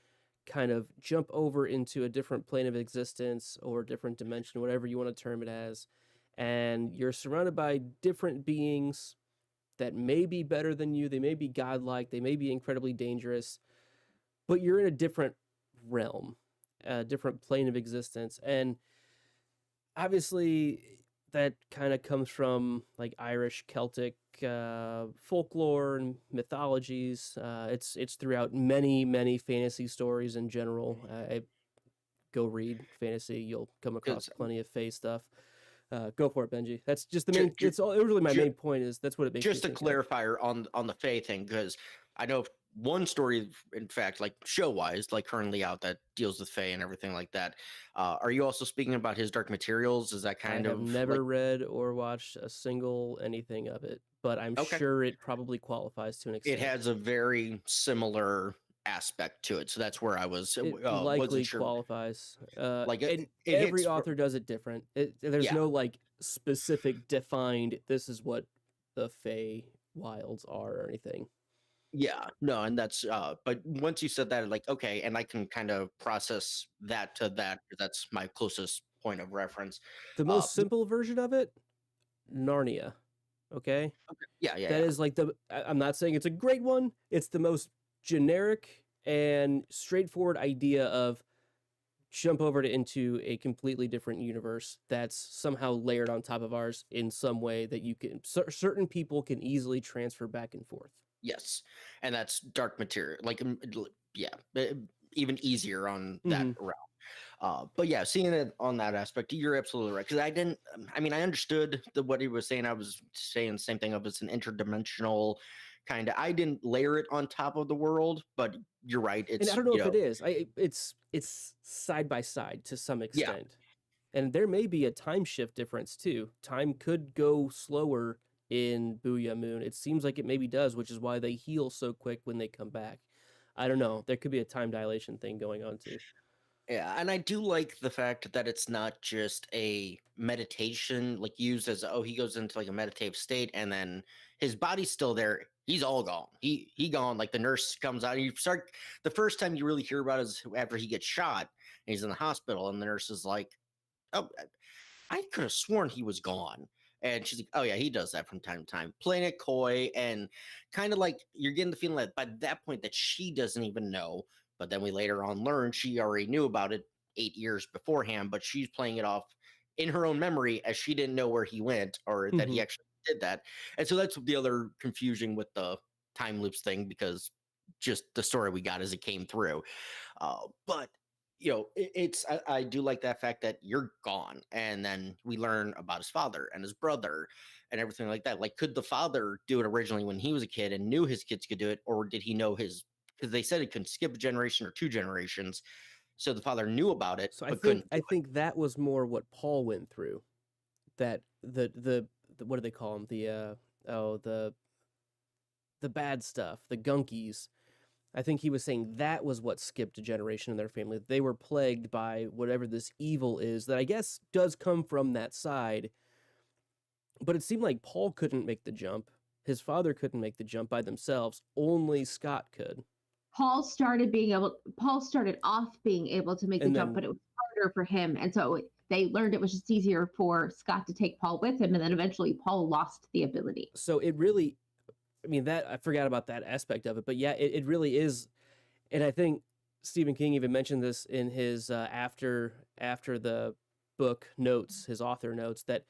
kind of jump over into a different plane of existence or different dimension, whatever you want to term it as, and you're surrounded by different beings that may be better than you, they may be godlike, they may be incredibly dangerous, but you're in a different realm, a different plane of existence, and obviously that kind of comes from like Irish Celtic folklore and mythologies. It's throughout many fantasy stories in general. Go read fantasy, you'll come across 'Cause plenty of Fae stuff. Go for it, Benji. That's just the ju- main. ju- It's all. Really, my ju- main point is that's what it makes me just a think of. clarifier on the Fae thing, because I know of one story, in fact, like show wise, like currently out that deals with Fae and everything like that. Are you also speaking about his Dark Materials? Is that I kind have of like never read or watched a single anything of it, but I'm okay? sure it probably qualifies to an It extent. has a very similar aspect to it, so that's where I was It wasn't likely sure. qualifies. Like And it every hits author does it different. There's yeah. no like specific defined. This is what the Fey Wilds are or anything. Yeah, no, and that's but once you said that, like, okay, and I can kind of process that to that 'cause that's my closest point of reference. The Uh, most simple version of it, Narnia. Okay, that yeah. is like I'm not saying it's a great one. It's the most generic and straightforward idea of jump over into a completely different universe that's somehow layered on top of ours in some way that you can certain people can easily transfer back and forth. Yes, and that's dark material. Like, yeah, even easier on that Hmm. route. But yeah, seeing it on that aspect, you're absolutely right. Because I didn't, I mean, I understood what he was saying. I was saying the same thing of it's an interdimensional kind of. I didn't layer it on top of the world, but you're right. And I It's don't know if it is. It's side by side to some yeah, extent. And there may be a time shift difference too. Time could go slower in Booyah Moon. It seems like it maybe does, which is why they heal so quick when they come back. I don't know. There could be a time dilation thing going on too. yeah, and I do like the fact that it's not just a meditation, like used as oh, he goes into like a meditative state, and then his body's still there. He's all gone. He gone. Like the nurse comes out. You start the first time you really hear about it is after he gets shot and he's in the hospital, and the nurse is like, "Oh, I could have sworn he was gone." And she's like, "Oh yeah, he does that from time to time, playing it coy and kind of like you're getting the feeling that by that point that she doesn't even know. But then we later on learn she already knew about it 8 years beforehand, but she's playing it off in her own memory as she didn't know where he went or that he Hmm. actually did that. And so that's the other confusion with the time loops thing because just the story we got as it came through. But I do like that fact that you're gone, and then we learn about his father and his brother and everything like that. Like, could the father do it originally when he was a kid and knew his kids could do it, or did he know his? Because they said it could skip a generation or two generations, so the father knew about it So but couldn't do I think that was more what Paul went through. That the what do they call them? The bad stuff, the gunkies. I think he was saying that was what skipped a generation in their family. They were plagued by whatever this evil is that I guess does come from that side. But it seemed like Paul couldn't make the jump. His father couldn't make the jump by themselves. Only Scott could. Paul started off being able to make the And jump, then but it was harder for him. And so they learned it was just easier for Scott to take Paul with him. And then eventually Paul lost the ability. so it really, I mean, that I forgot about that aspect of it. But yeah, it really is. And I think Stephen King even mentioned this in his after the book notes, his author notes, that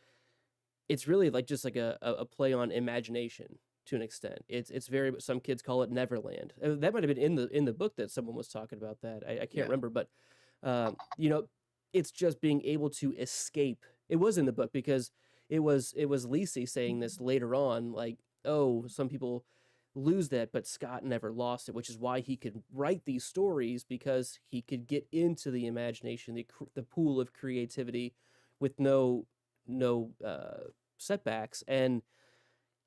it's really like just like a play on imagination to an extent. It's very, some kids call it Neverland. That might have been in the book that someone was talking about that. I can't Yeah. remember, but you know, it's just being able to escape. It was in the book because it was Lisey saying this later on, like, oh, some people lose that, but Scott never lost it, which is why he could write these stories, because he could get into the imagination, the pool of creativity with no setbacks. And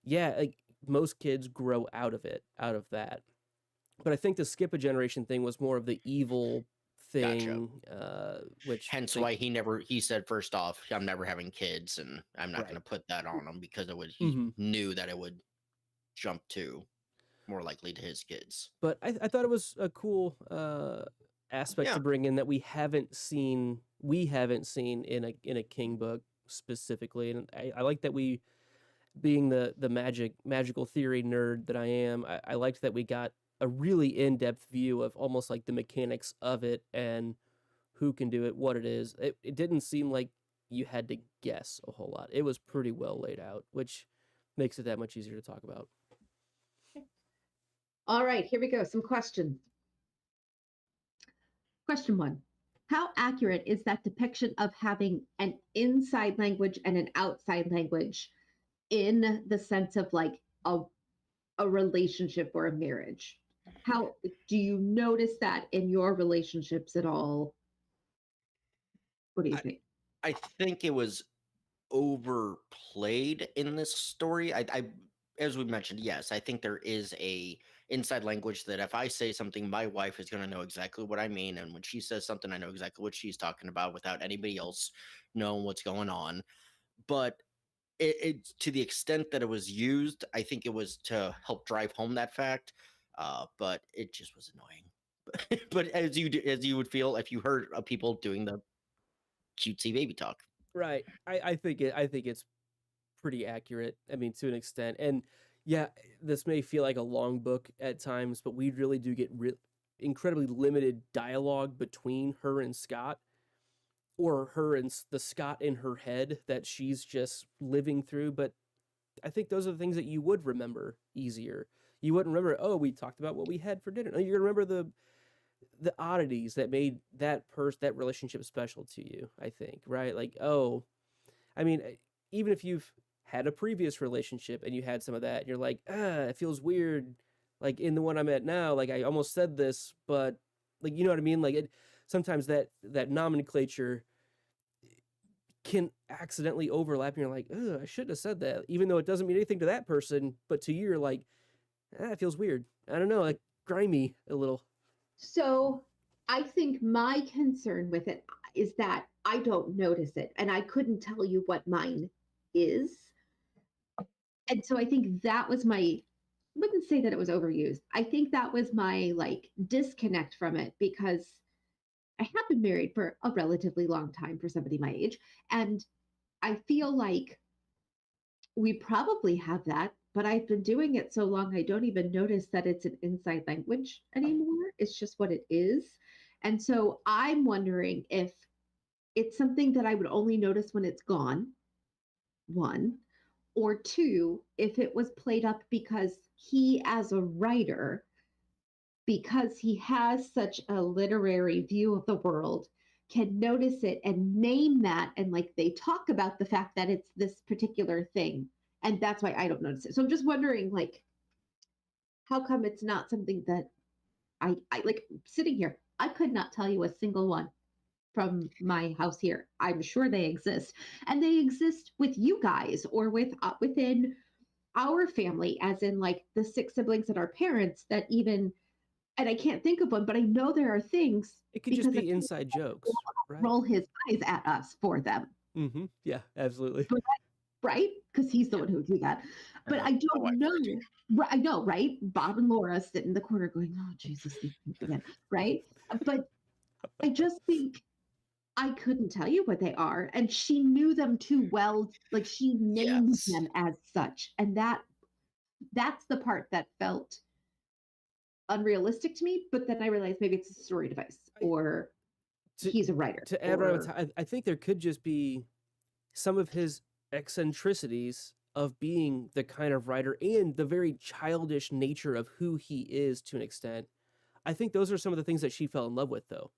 yeah, like, most kids grow out of that. But I think the skip a generation thing was more of the evil thing, which Hence why he said, first off, I'm never having kids, and I'm not going to put that on him, because he knew that it would jump to more likely to his kids. But I thought it was a cool aspect to bring in that we haven't seen in a King book specifically. And I like that we, being the magical theory nerd that I am, I liked that we got a really in-depth view of almost like the mechanics of it and who can do it, what it is. It didn't seem like you had to guess a whole lot. It was pretty well laid out, which makes it that much easier to talk about. All right, here we go. Some questions. Question 1. How accurate is that depiction of having an inside language and an outside language in the sense of like a relationship or a marriage? How do you notice that in your relationships at all? What do you think? I think it was overplayed in this story. I as we mentioned, yes, I think there is a inside language that if I say something, my wife is going to know exactly what I mean, and when she says something, I know exactly what she's talking about without anybody else knowing what's going on. But it to the extent that it was used, I think it was to help drive home that fact. But it just was annoying. But as you would feel if you heard of people doing the cutesy baby talk. Right. I think it's pretty accurate. I mean, to an extent. And yeah, this may feel like a long book at times, but we really do get incredibly limited dialogue between her and Scott, or her and the Scott in her head that she's just living through. But I think those are the things that you would remember easier. You wouldn't remember, oh, we talked about what we had for dinner. No, you're gonna remember the oddities that made that relationship special to you, I think, right? Like, oh, I mean, even if you've had a previous relationship and you had some of that, and you're like, it feels weird, like in the one I'm at now, like I almost said this, but like, you know what I mean? Like, sometimes that nomenclature can accidentally overlap, and you're like, I shouldn't have said that, even though it doesn't mean anything to that person, but to you, you're like, it feels weird. I don't know, like grimy a little. So I think my concern with it is that I don't notice it, and I couldn't tell you what mine is. And so I think that was I wouldn't say that it was overused. I think that was my like disconnect from it, because I have been married for a relatively long time for somebody my age. And I feel like we probably have that, but I've been doing it so long, I don't even notice that it's an inside language anymore. It's just what it is. And so I'm wondering if it's something that I would only notice when it's gone, 1, or 2, if it was played up because he, as a writer, because he has such a literary view of the world, can notice it and name that. And like they talk about the fact that it's this particular thing. And that's why I don't notice it. So I'm just wondering, like, how come it's not something that I like sitting here? I could not tell you a single one from my house here. I'm sure they exist, and they exist with you guys or within our family, as in like the 6 siblings and our parents that even, and I can't think of one, but I know there are things. It could just be inside jokes, right? Roll his eyes at us for them. Mm-hmm. Yeah, absolutely. Right? Because he's the one who would do that. But I don't know. I know, right? Bob and Laura sit in the corner going, oh, Jesus, again, right? But I just think I couldn't tell you what they are. And she knew them too well. Like she named them as such. And that's the part that felt unrealistic to me. But then I realized maybe it's a story device, or he's a writer. To add on, I think there could just be some of his eccentricities of being the kind of writer and the very childish nature of who he is to an extent. I think those are some of the things that she fell in love with, though.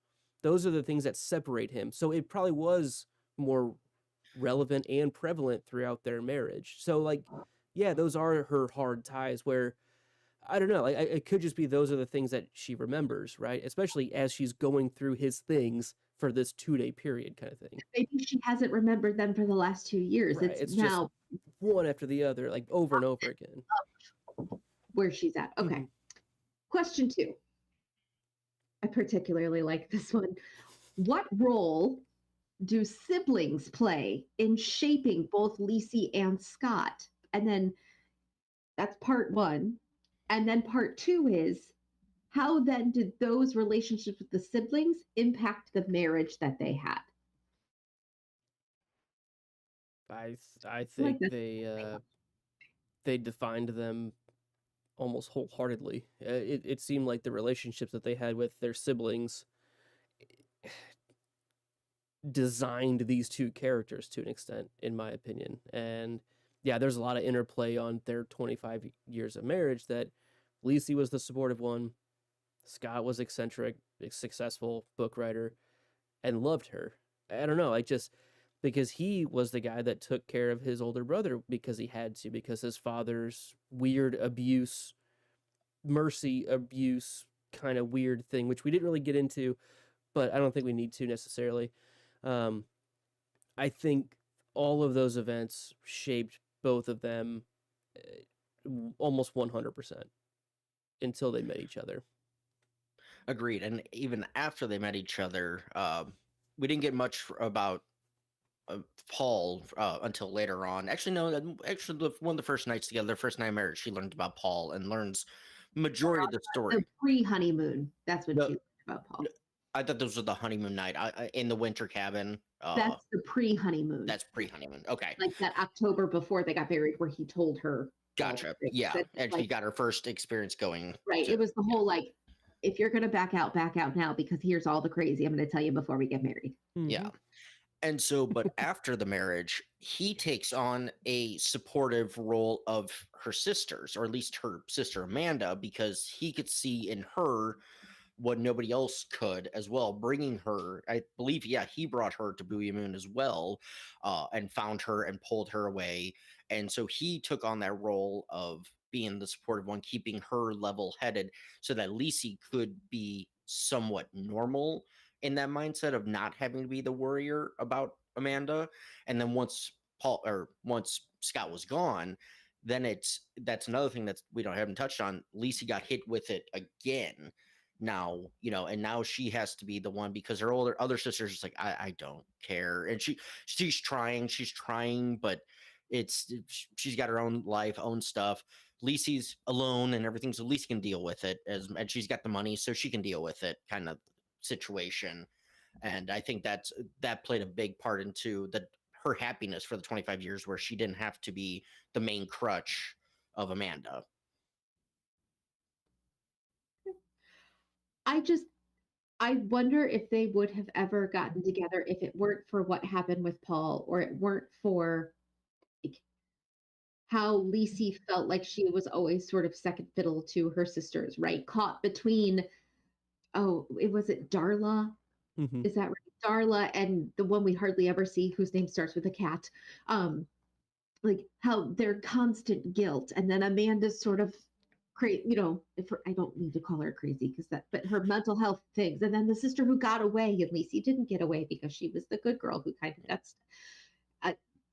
Those are the things that separate him. So it probably was more relevant and prevalent throughout their marriage. So, like, yeah, those are her hard ties where, I don't know, like, it could just be those are the things that she remembers, right? Especially as she's going through his things for this 2-day period kind of thing. Maybe she hasn't remembered them for the last 2 years. Right. It's It's now just one after the other, like over and over again. where she's at. Okay. Mhm. Question 2. I particularly like this one. What role do siblings play in shaping both Lisey and Scott? And then that's part 1. And then part 2 is, how then did those relationships with the siblings impact the marriage that they had? I Like think this. they defined them almost wholeheartedly. It seemed like the relationships that they had with their siblings designed these two characters to an extent, in my opinion. And yeah, there's a lot of interplay on their 25 years of marriage that Lisey was the supportive one, Scott was eccentric, successful book writer, and loved her. I don't know, like just because he was the guy that took care of his older brother because he had to, because his father's weird abuse, mercy abuse kind of weird thing, which we didn't really get into, but I don't think we need to necessarily. Um, I think all of those events shaped both of them almost 100% until they met each other. Agreed. And even after they met each other, we didn't get much about Paul until later on. Actually, no. Actually, one of the first nights together, their first night of marriage, she learned about Paul and learns majority of the The story. pre-honeymoon. That's when No, she learned about Paul. I thought those were the honeymoon night in the winter cabin. That's the pre-honeymoon. That's pre-honeymoon. Okay, Like that October before they got married, where he told her. gotcha. Yeah, and she got her first experience going. Right. It was the whole like, if you're gonna back out now, because here's all the crazy I'm gonna tell you before we get married. Yeah. And so, but after the marriage, he takes on a supportive role of her sisters, or at least her sister Amanda, because he could see in her what nobody else could as well, bringing her, I believe, yeah, he brought her to Booey Moon as well, and found her and pulled her away. And so he took on that role of being the supportive one, keeping her level-headed so that Lisey could be somewhat normal in that mindset of not having to be the worrier about Amanda. And then once Scott was gone, then that's another thing that we haven't touched on. Lisey got hit with it again now, and now she has to be the one, because her other sister's just like, I don't care. And she's trying, but she's got her own life, own stuff. Lisey's alone and everything, so Lisey can deal with it, and she's got the money, so she can deal with it kind of situation. And I think that played a big part into her happiness for the 25 years, where she didn't have to be the main crutch of Amanda. I wonder if they would have ever gotten together if it weren't for what happened with Paul, or it weren't for like, how Lisey felt like she was always sort of second fiddle to her sisters, right? Caught between, was it Darla? Mm-hmm. Is that right? Darla and the one we hardly ever see, whose name starts with a cat. Like how their constant guilt, and then Amanda's sort of crazy, I don't need to call her crazy but her mental health things, and then the sister who got away, and Lisey didn't get away because she was the good girl who kind of got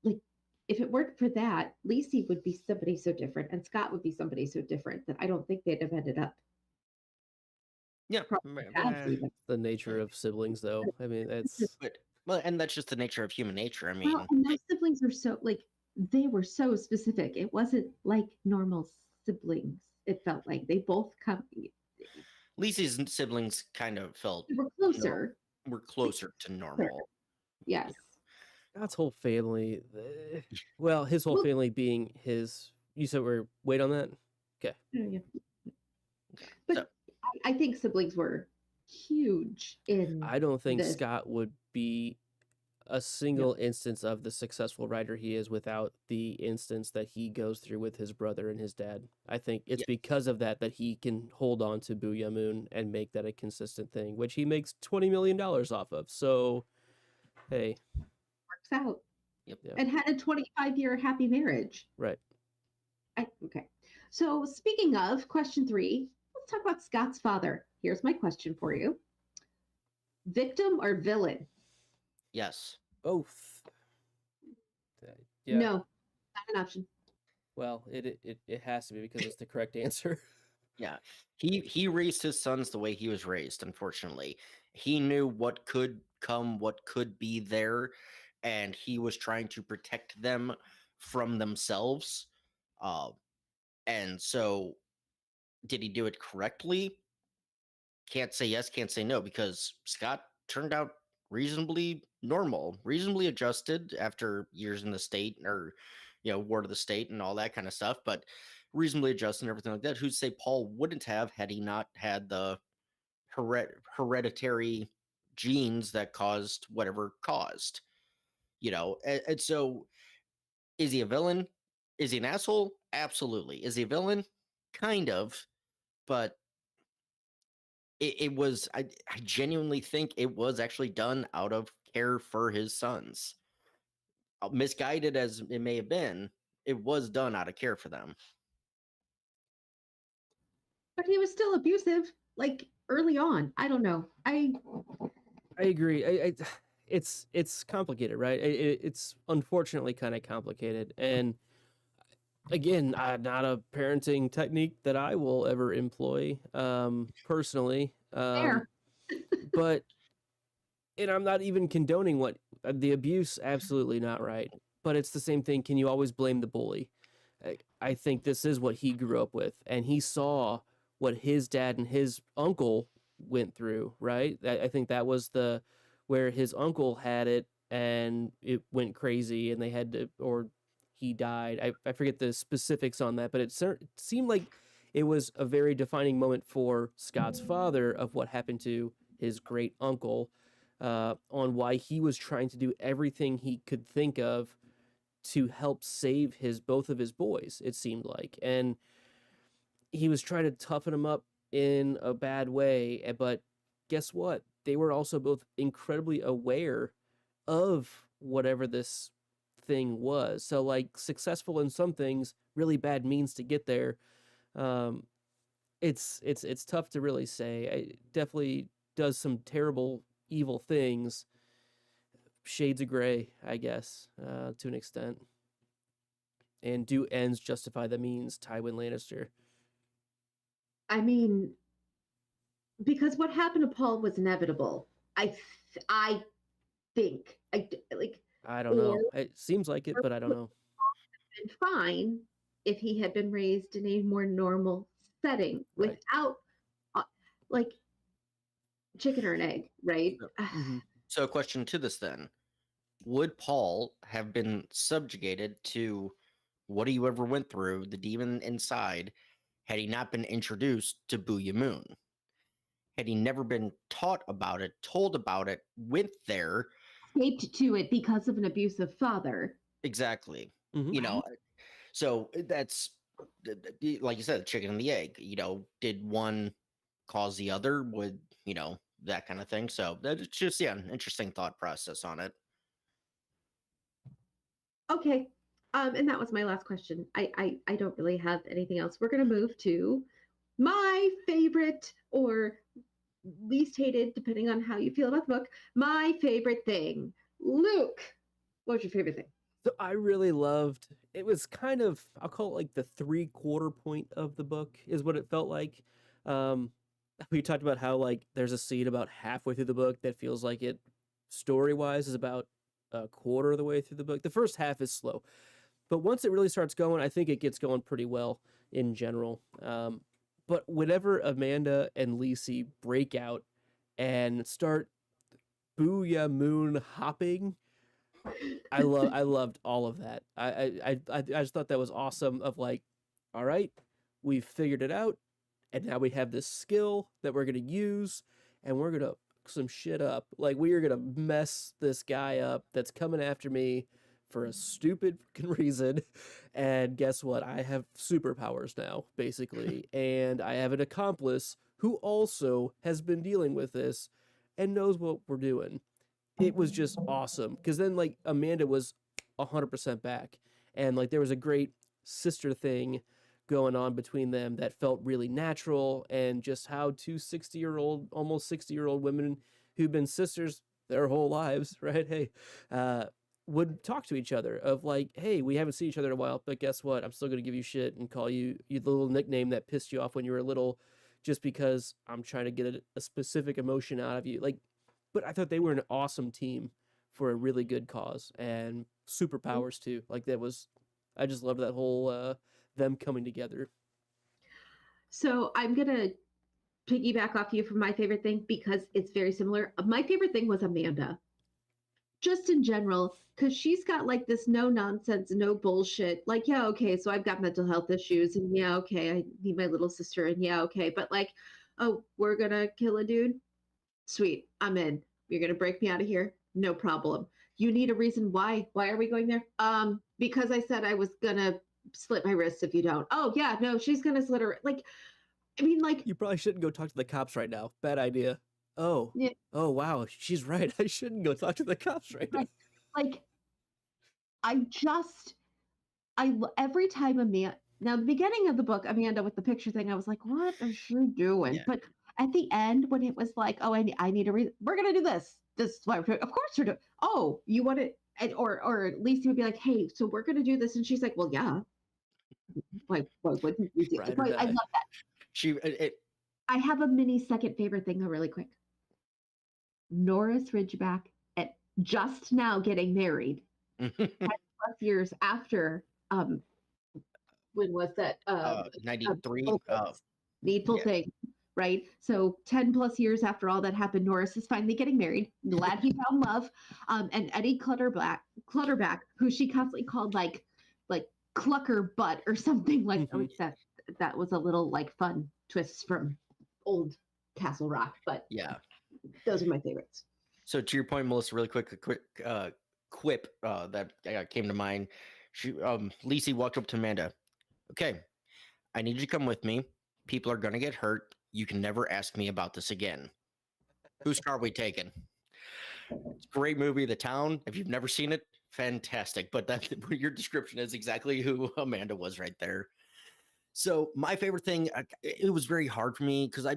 like, if it weren't for that, Lisey would be somebody so different, and Scott would be somebody so different that I don't think they'd have ended up. Yeah, the nature of siblings, though. I mean, and that's just the nature of human nature. I mean, well, and those siblings are so they were so specific. It wasn't like normal siblings. It felt like they both come. Lisey's siblings kind of felt They were closer. We're closer to normal. Yes. Scott's whole family. Well, his whole family being his. You said we're wait on that. Okay. Yeah. But I think siblings were huge in. I don't think Scott would be a single instance of the successful writer he is without the instance that he goes through with his brother and his dad. I think it's Yeah. because of that that he can hold on to Booyah Moon and make that a consistent thing, which he makes $20 million off of. So, hey, Works out. Yep. Yeah. And had a 25-year happy marriage. right. Okay. So speaking of question 3, let's talk about Scott's father. Here's my question for you. Victim or villain? Yes. Both. Yeah. No, not an option. Well, it has to be because it's the correct answer. Yeah. He raised his sons the way he was raised, unfortunately. He knew what could come, what could be there, and he was trying to protect them from themselves. And so did he do it correctly? Can't say yes, can't say no, because Scott turned out reasonably normal, reasonably adjusted after years in the state, or ward of the state and all that kind of stuff, but reasonably adjusted and everything like that. Who'd say Paul wouldn't have had he not had the hereditary genes that caused whatever caused? And so is he a villain? Is he an asshole? Absolutely. Is he a villain? Kind of, but it was, I genuinely think it was actually done out of care for his sons. Misguided as it may have been, it was done out of care for them. But he was still abusive, like early on. I don't know. I agree. It's complicated, right? It's unfortunately kind of complicated, and again, not a parenting technique that I will ever employ personally. Fair. But and I'm not even condoning what the abuse. Absolutely not right. But it's the same thing. Can you always blame the bully? I think this is what he grew up with, and he saw what his dad and his uncle went through. Right. I think that was where his uncle had it, and it went crazy, and they had to, or he died. I forget the specifics on that, but it seemed like it was a very defining moment for Scott's father of what happened to his great uncle, on why he was trying to do everything he could think of to help save both of his boys. It seemed like, and he was trying to toughen him up in a bad way. But guess what? They were also both incredibly aware of whatever this thing was. So, like, successful in some things, really bad means to get there. It's tough to really say. It definitely does some terrible, evil things. Shades of gray, I guess, to an extent. And do ends justify the means? Tywin Lannister. I mean, because what happened to Paul was inevitable. I think. I don't know. It seems like it, but I don't know. Been fine if he had been raised in a more normal setting, Right. without like chicken or an egg, right? Mm-hmm. So a question to this then. Would Paul have been subjugated to what he ever went through, the demon inside, had he not been introduced to Booyah Moon? Had he never been taught about it, told about it, went there? Escaped to it because of an abusive father. Exactly. Mm-hmm. So that's, like you said, the chicken and the egg. Did one cause the other? Would, that kind of thing. So that's just, an interesting thought process on it. Okay. And that was my last question. I don't really have anything else. We're going to move to my favorite or least hated, depending on how you feel about the book, my favorite thing. Luke, what was your favorite thing? So I really loved, it was kind of, I'll call it like the 3/4 point of the book is what it felt like. We talked about how, like, there's a scene about halfway through the book that feels like it, story-wise, is about a quarter of the way through the book. The first half is slow, but once it really starts going, I think it gets going pretty well in general. But whenever Amanda and Lisey break out and start Booyah Moon hopping, I loved all of that. I just thought that was awesome. Of like, all right, we've figured it out, and now we have this skill that we're gonna use, and we're gonna some shit up. Like, we are gonna mess this guy up that's coming after me for a stupid fucking reason. And guess what? I have superpowers now, basically. And I have an accomplice who also has been dealing with this and knows what we're doing. It was just awesome. Because then, like, Amanda was 100% back. And, like, there was a great sister thing going on between them that felt really natural, and just how two 60-year-old, almost 60-year-old women who've been sisters their whole lives, right? Hey, would talk to each other of like, hey, we haven't seen each other in a while, but guess what? I'm still going to give you shit and call you the little nickname that pissed you off when you were little, just because I'm trying to get a specific emotion out of you. Like, but I thought they were an awesome team for a really good cause, and superpowers too. Like, I just love that whole, them coming together. So I'm gonna piggyback off you for my favorite thing because it's very similar. My favorite thing was Amanda, just in general, because she's got like this no nonsense, no bullshit. Like, yeah, okay, so I've got mental health issues, and yeah, okay, I need my little sister, and yeah, okay, but like, oh, we're gonna kill a dude? Sweet, I'm in. You're gonna break me out of here? No problem. You need a reason why? Why are we going there? Because I said I was gonna slit my wrists if you don't. Oh yeah, no, she's gonna slit her. Like, I mean, like, You probably shouldn't go talk to the cops right now. Bad idea. Oh, yeah, oh wow, she's right. I shouldn't go talk to the cops right now. like every time Amanda. Now, the beginning of the book, Amanda with the picture thing, I was like, what is she doing? Yeah. But at the end, when it was like, oh, I need a reason, we're gonna do this. This is why we're doing. Of course we're doing. Oh, you want it? And, or Lisa would be like, hey, so we're gonna do this, and she's like, well, yeah. Like, why wouldn't we do? Ride or But I die. love that. I have a mini second favorite thing though, really quick. Norris Ridgeback at just now getting married, 10 plus years after. When was that? 93. Needful yeah. thing, right? So 10 plus years after all that happened, Norris is finally getting married. Glad he found love. And Eddie Clutterback, who she constantly called like Clucker Butt or something like that. That was a little like fun twist from old Castle Rock, but Yeah. those are my favorites. So to your point, Melissa, really quick, a quick quip that came to mind. Lisey walked up to Amanda. Okay, I need you to come with me. People are gonna get hurt. You can never ask me about this again. Whose car are we taking? It's a great movie, The Town. If you've never seen it, fantastic. But that your description is exactly who Amanda was right there. So my favorite thing, it was very hard for me because I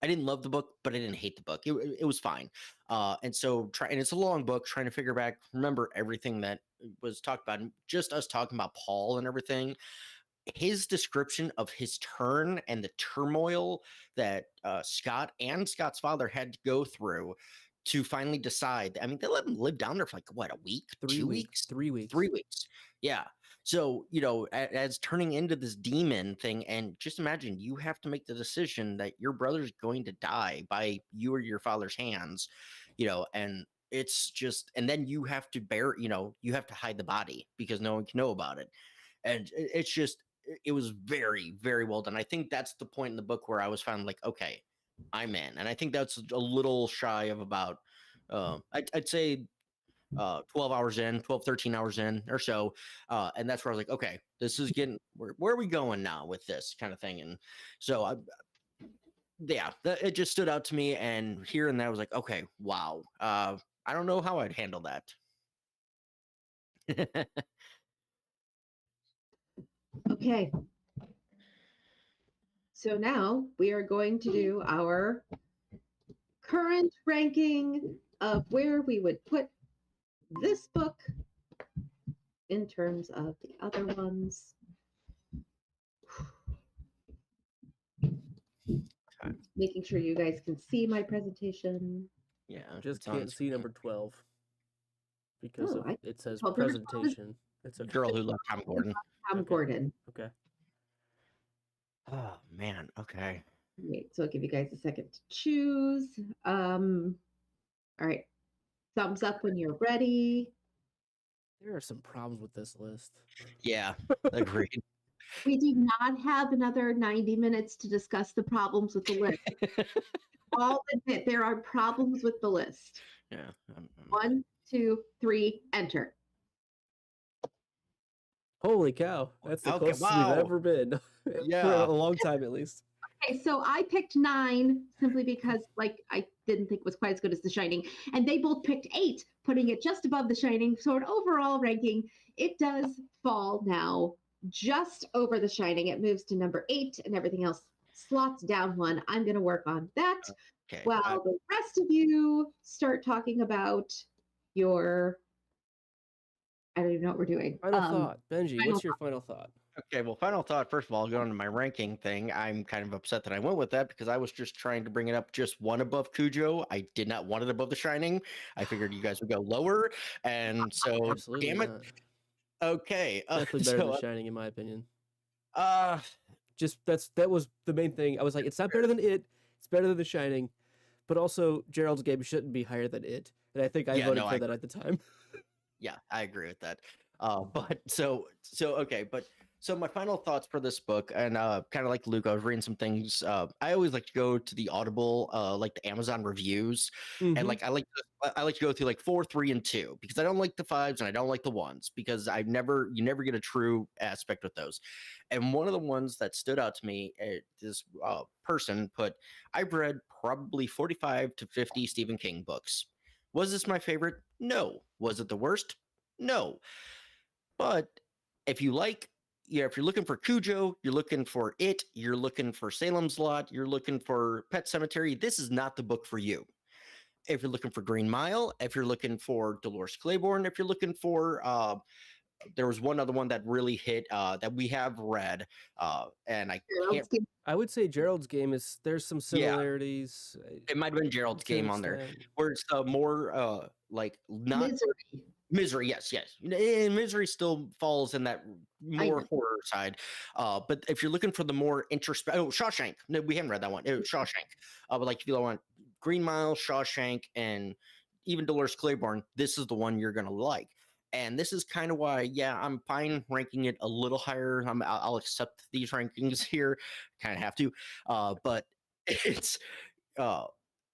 didn't love the book, but I didn't hate the book. It was fine. And so and it's a long book, trying to remember everything that was talked about, and just us talking about Paul and everything. His description of his turn and the turmoil that Scott and Scott's father had to go through to finally decide. I mean, they let him live down there for like what, a week, 3 2 weeks, 3 weeks, 3 weeks. Yeah. So, as turning into this demon thing, and just imagine you have to make the decision that your brother's going to die by you or your father's hands, and it's just, and then you have to you have to hide the body because no one can know about it. And it's just, it was very, very well done. I think that's the point in the book where I was finally like, okay, I'm in. And I think that's a little shy of about, I'd say 12 hours in, 12, 13 hours in or so. And that's where I was like, okay, this is getting, where are we going now with this kind of thing? And so it just stood out to me. And here and there I was like, okay, wow. I don't know how I'd handle that. Okay. So now we are going to do our current ranking of where we would put this book in terms of the other ones. Making sure you guys can see my presentation. Yeah. Just it's on can't see screen. number 12 because it says Oh, number 12 is- presentation. It's a Girl Who Loved Tom Gordon. Tom Okay. Gordon. Okay. Oh man. Okay. Wait, so I'll give you guys a second to choose. All right. Thumbs up when you're ready. There are some problems with this list. Yeah. Agreed. We do not have another 90 minutes to discuss the problems with the list. all admit there are problems with the list. Yeah. 1, 2, 3, enter. Holy cow. That's the Okay, closest we've wow. ever been. For Yeah. a long time, at least. Okay, so I picked 9 simply because, like, I didn't think it was quite as good as The Shining, and they both picked 8, putting it just above The Shining. So, an overall ranking, it does fall now just over The Shining. It moves to number 8, and everything else slots down 1. I'm going to work on that Okay. while the rest of you start talking about your. I don't even know what we're doing. Final thought. Benji, final what's your final thought? Okay, well, final thought. First of all, going to my ranking thing, I'm kind of upset that I went with that because I was just trying to bring it up just one above Cujo. I did not want it above The Shining. I figured you guys would go lower, and so Absolutely damn it. not. Okay, Definitely better so than Shining, in my opinion. Just that was the main thing. I was like, it's not better than it. It's better than The Shining, but also Gerald's Game shouldn't be higher than it. And I think I voted for that at the time. Yeah, I agree with that. But okay, but so my final thoughts for this book, and kind of like Luke, I was reading some things. I always like to go to the Audible, like the Amazon reviews, and like I like to go through like 4, 3, and 2 because I don't like the 5s and I don't like the 1s because you never get a true aspect with those. And one of the ones that stood out to me, this person put, I've read probably 45 to 50 Stephen King books. Was this my favorite? No. Was it the worst? No. But if you like, if you're looking for Cujo, you're looking for It, you're looking for Salem's Lot, you're looking for Pet Cemetery, this is not the book for you. If you're looking for Green Mile, if you're looking for Dolores Claiborne, if you're looking for there was one other one that really hit that we have read, and I can't. I would say Gerald's Game there's some similarities. It might have been Gerald's Game on there, where it's more like not Misery. Yes. And Misery still falls in that more horror side. But if you're looking for the more Shawshank. No, we haven't read that one. Shawshank. But like if you want Green Mile, Shawshank, and even Dolores Claiborne, this is the one you're gonna like. And this is kind of why, yeah, I'm fine ranking it a little higher. I'll accept these rankings here. Kind of have to. But it's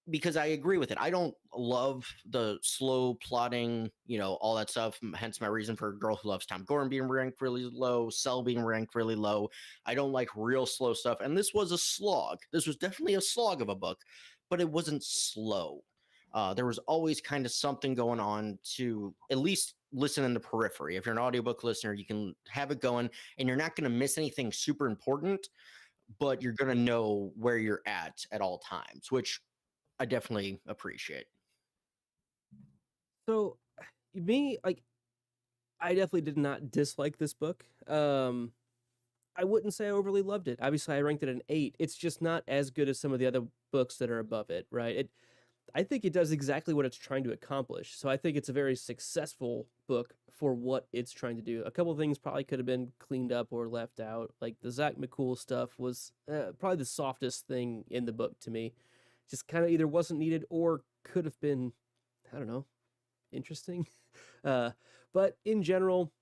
because I agree with it. I don't love the slow plotting, all that stuff. Hence my reason for Girl Who Loves Tom Gordon being ranked really low, Cell being ranked really low. I don't like real slow stuff. And this was a slog. This was definitely a slog of a book, but it wasn't slow. There was always kind of something going on to at least listen in the periphery. If you're an audiobook listener, you can have it going and you're not going to miss anything super important, but you're going to know where you're at all times, which I definitely appreciate. So, me, like, I definitely did not dislike this book. I wouldn't say I overly loved it. Obviously, I ranked it an 8. It's just not as good as some of the other books that are above it, right? I think it does exactly what it's trying to accomplish. So I think it's a very successful book for what it's trying to do. A couple of things probably could have been cleaned up or left out. Like the Zach McCool stuff was probably the softest thing in the book to me. Just kind of either wasn't needed or could have been, I don't know, interesting. But in general,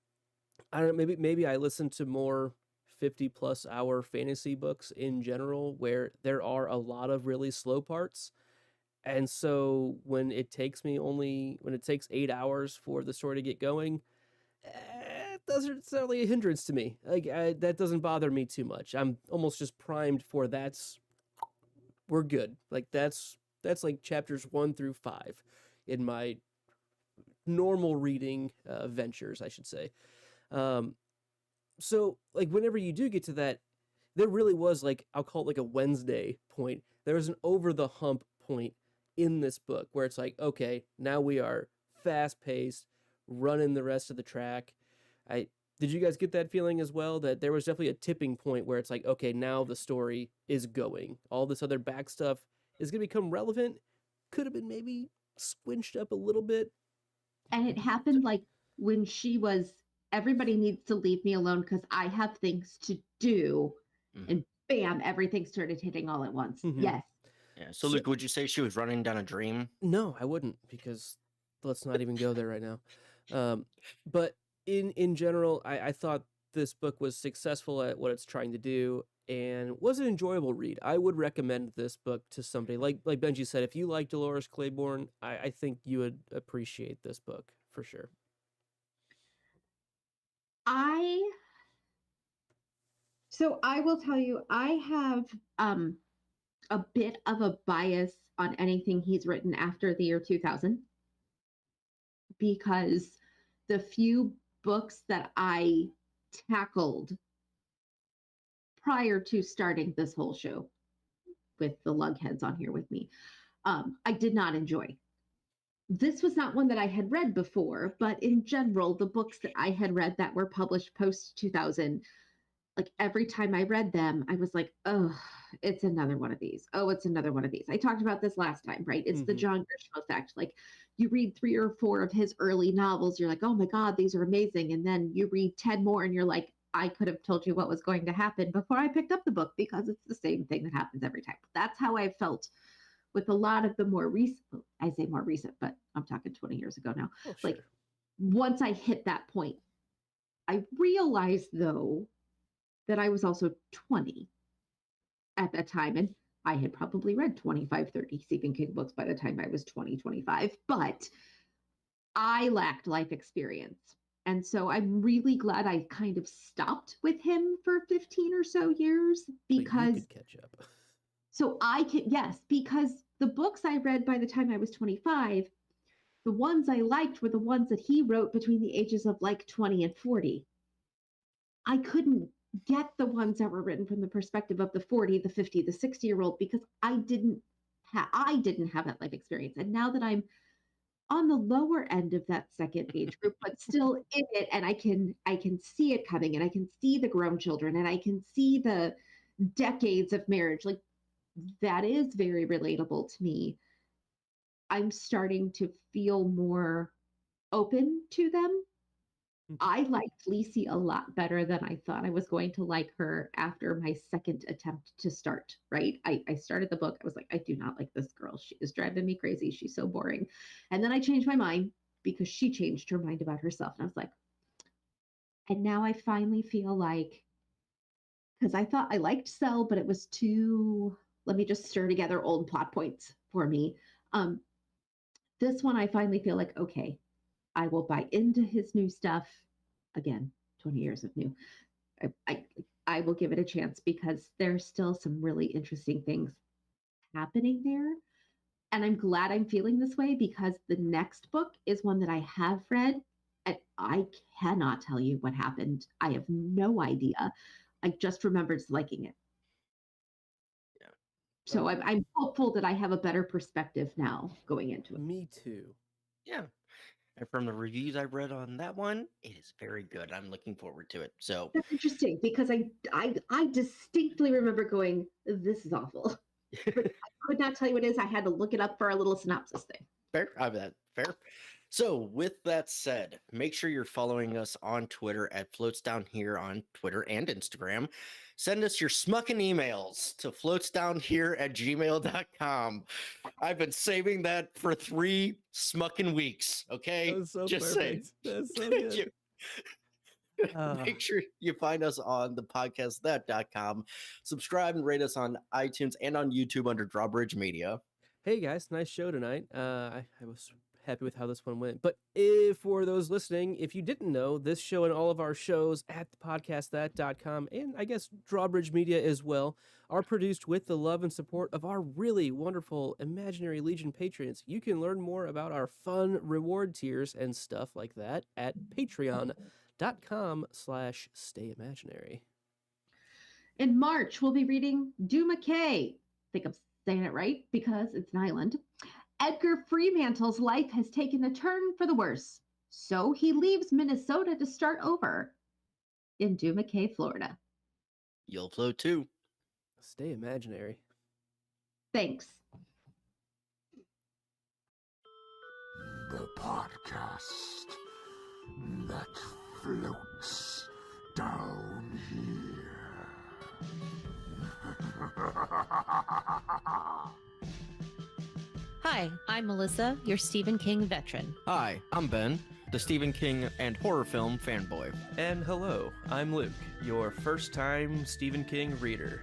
I don't know, maybe I listen to more 50+ hour fantasy books in general where there are a lot of really slow parts. And so when it takes 8 hours for the story to get going, it doesn't necessarily a hindrance to me. Like that doesn't bother me too much. I'm almost just primed for we're good. Like that's like chapters 1 through 5 in my normal reading ventures, I should say. So like whenever you do get to that, there really was like, I'll call it like a Wednesday point. There was an over the hump point in this book where it's like, okay, now we are fast paced, running the rest of the track. Did you guys get that feeling as well, that there was definitely a tipping point where it's like, okay, now the story is going. All this other back stuff is going to become relevant. Could have been maybe squinched up a little bit. And it happened like when she was, everybody needs to leave me alone because I have things to do. Mm-hmm. And bam, everything started hitting all at once. Mm-hmm. Yes. Yeah. So, Luke, would you say she was running down a dream? No, I wouldn't, because let's not even go there right now. But in general, I thought this book was successful at what it's trying to do. and was an enjoyable read. I would recommend this book to somebody like Benji said. If you like Dolores Claiborne, I think you would appreciate this book for sure. So I will tell you, I have a bit of a bias on anything he's written after the year 2000 because the few books that I tackled prior to starting this whole show with the lugheads on here with me, I did not enjoy. This was not one that I had read before, but in general, the books that I had read that were published post 2000, like every time I read them, I was like, oh, it's another one of these. Oh, it's another one of these. I talked about this last time, right? It's the John Grisham effect. Like you read 3 or 4 of his early novels, you're like, oh my God, these are amazing. And then you read 10 more and you're like, I could have told you what was going to happen before I picked up the book because it's the same thing that happens every time. That's how I felt with a lot of the more recent, I say more recent, but I'm talking 20 years ago now. Oh, sure. Like once I hit that point, I realized though that I was also 20 at that time. And I had probably read 25, 30 Stephen King books by the time I was 20, 25, but I lacked life experience. And so I'm really glad I kind of stopped with him for 15 or so years because you could catch up. So I can, yes, because the books I read by the time I was 25, the ones I liked were the ones that he wrote between the ages of like 20 and 40. I couldn't get the ones that were written from the perspective of the 40, the 50, the 60-year-old because I didn't have that life experience. And now that I'm on the lower end of that second age group, but still in it, and I can see it coming, and I can see the grown children, and I can see the decades of marriage. Like that is very relatable to me. I'm starting to feel more open to them. I liked Lisey a lot better than I thought I was going to like her after my second attempt to start, right? I started the book. I was like, I do not like this girl. She is driving me crazy. She's so boring. And then I changed my mind because she changed her mind about herself. And I was like, and now I finally feel like, because I thought I liked Cell, but it was too, let me just stir together old plot points for me. This one, I finally feel like, okay, I will buy into his new stuff. Again, 20 years of new. I will give it a chance because there's still some really interesting things happening there. And I'm glad I'm feeling this way because the next book is one that I have read and I cannot tell you what happened. I have no idea. I just remembered liking it. Yeah. So I'm hopeful that I have a better perspective now going into it. Me too. Yeah. And from the reviews I read on that one, it is very good. I'm looking forward to it. So That's interesting because I distinctly remember going, this is awful. But I could not tell you what it is. I had to look it up for a little synopsis thing. fair. I bet fair. So with that said, make sure you're following us on Twitter at Floats Down Here on Twitter and Instagram. Send us your smucking emails to floatsdownhere@gmail.com. I've been saving that for 3 smucking weeks. Okay, That was so just perfect. saying. That's so good. Make sure you find us on the podcastthat.com. Subscribe and rate us on iTunes and on YouTube under Drawbridge Media. Hey guys, nice show tonight. I was happy with how this one went. But for those listening, if you didn't know, this show and all of our shows at thepodcastthat.com and I guess Drawbridge Media as well are produced with the love and support of our really wonderful Imaginary Legion patrons. You can learn more about our fun reward tiers and stuff like that at patreon.com/stayimaginary. In March, we'll be reading Duma K. I think I'm saying it right because it's an island. Edgar Fremantle's life has taken a turn for the worse, so he leaves Minnesota to start over in Duma K, Florida. You'll float too. Stay imaginary. Thanks. The podcast that floats down here. Hi, I'm Melissa, your Stephen King veteran. Hi, I'm Ben. the Stephen King and horror film fanboy. And hello, I'm Luke, your first time Stephen King reader.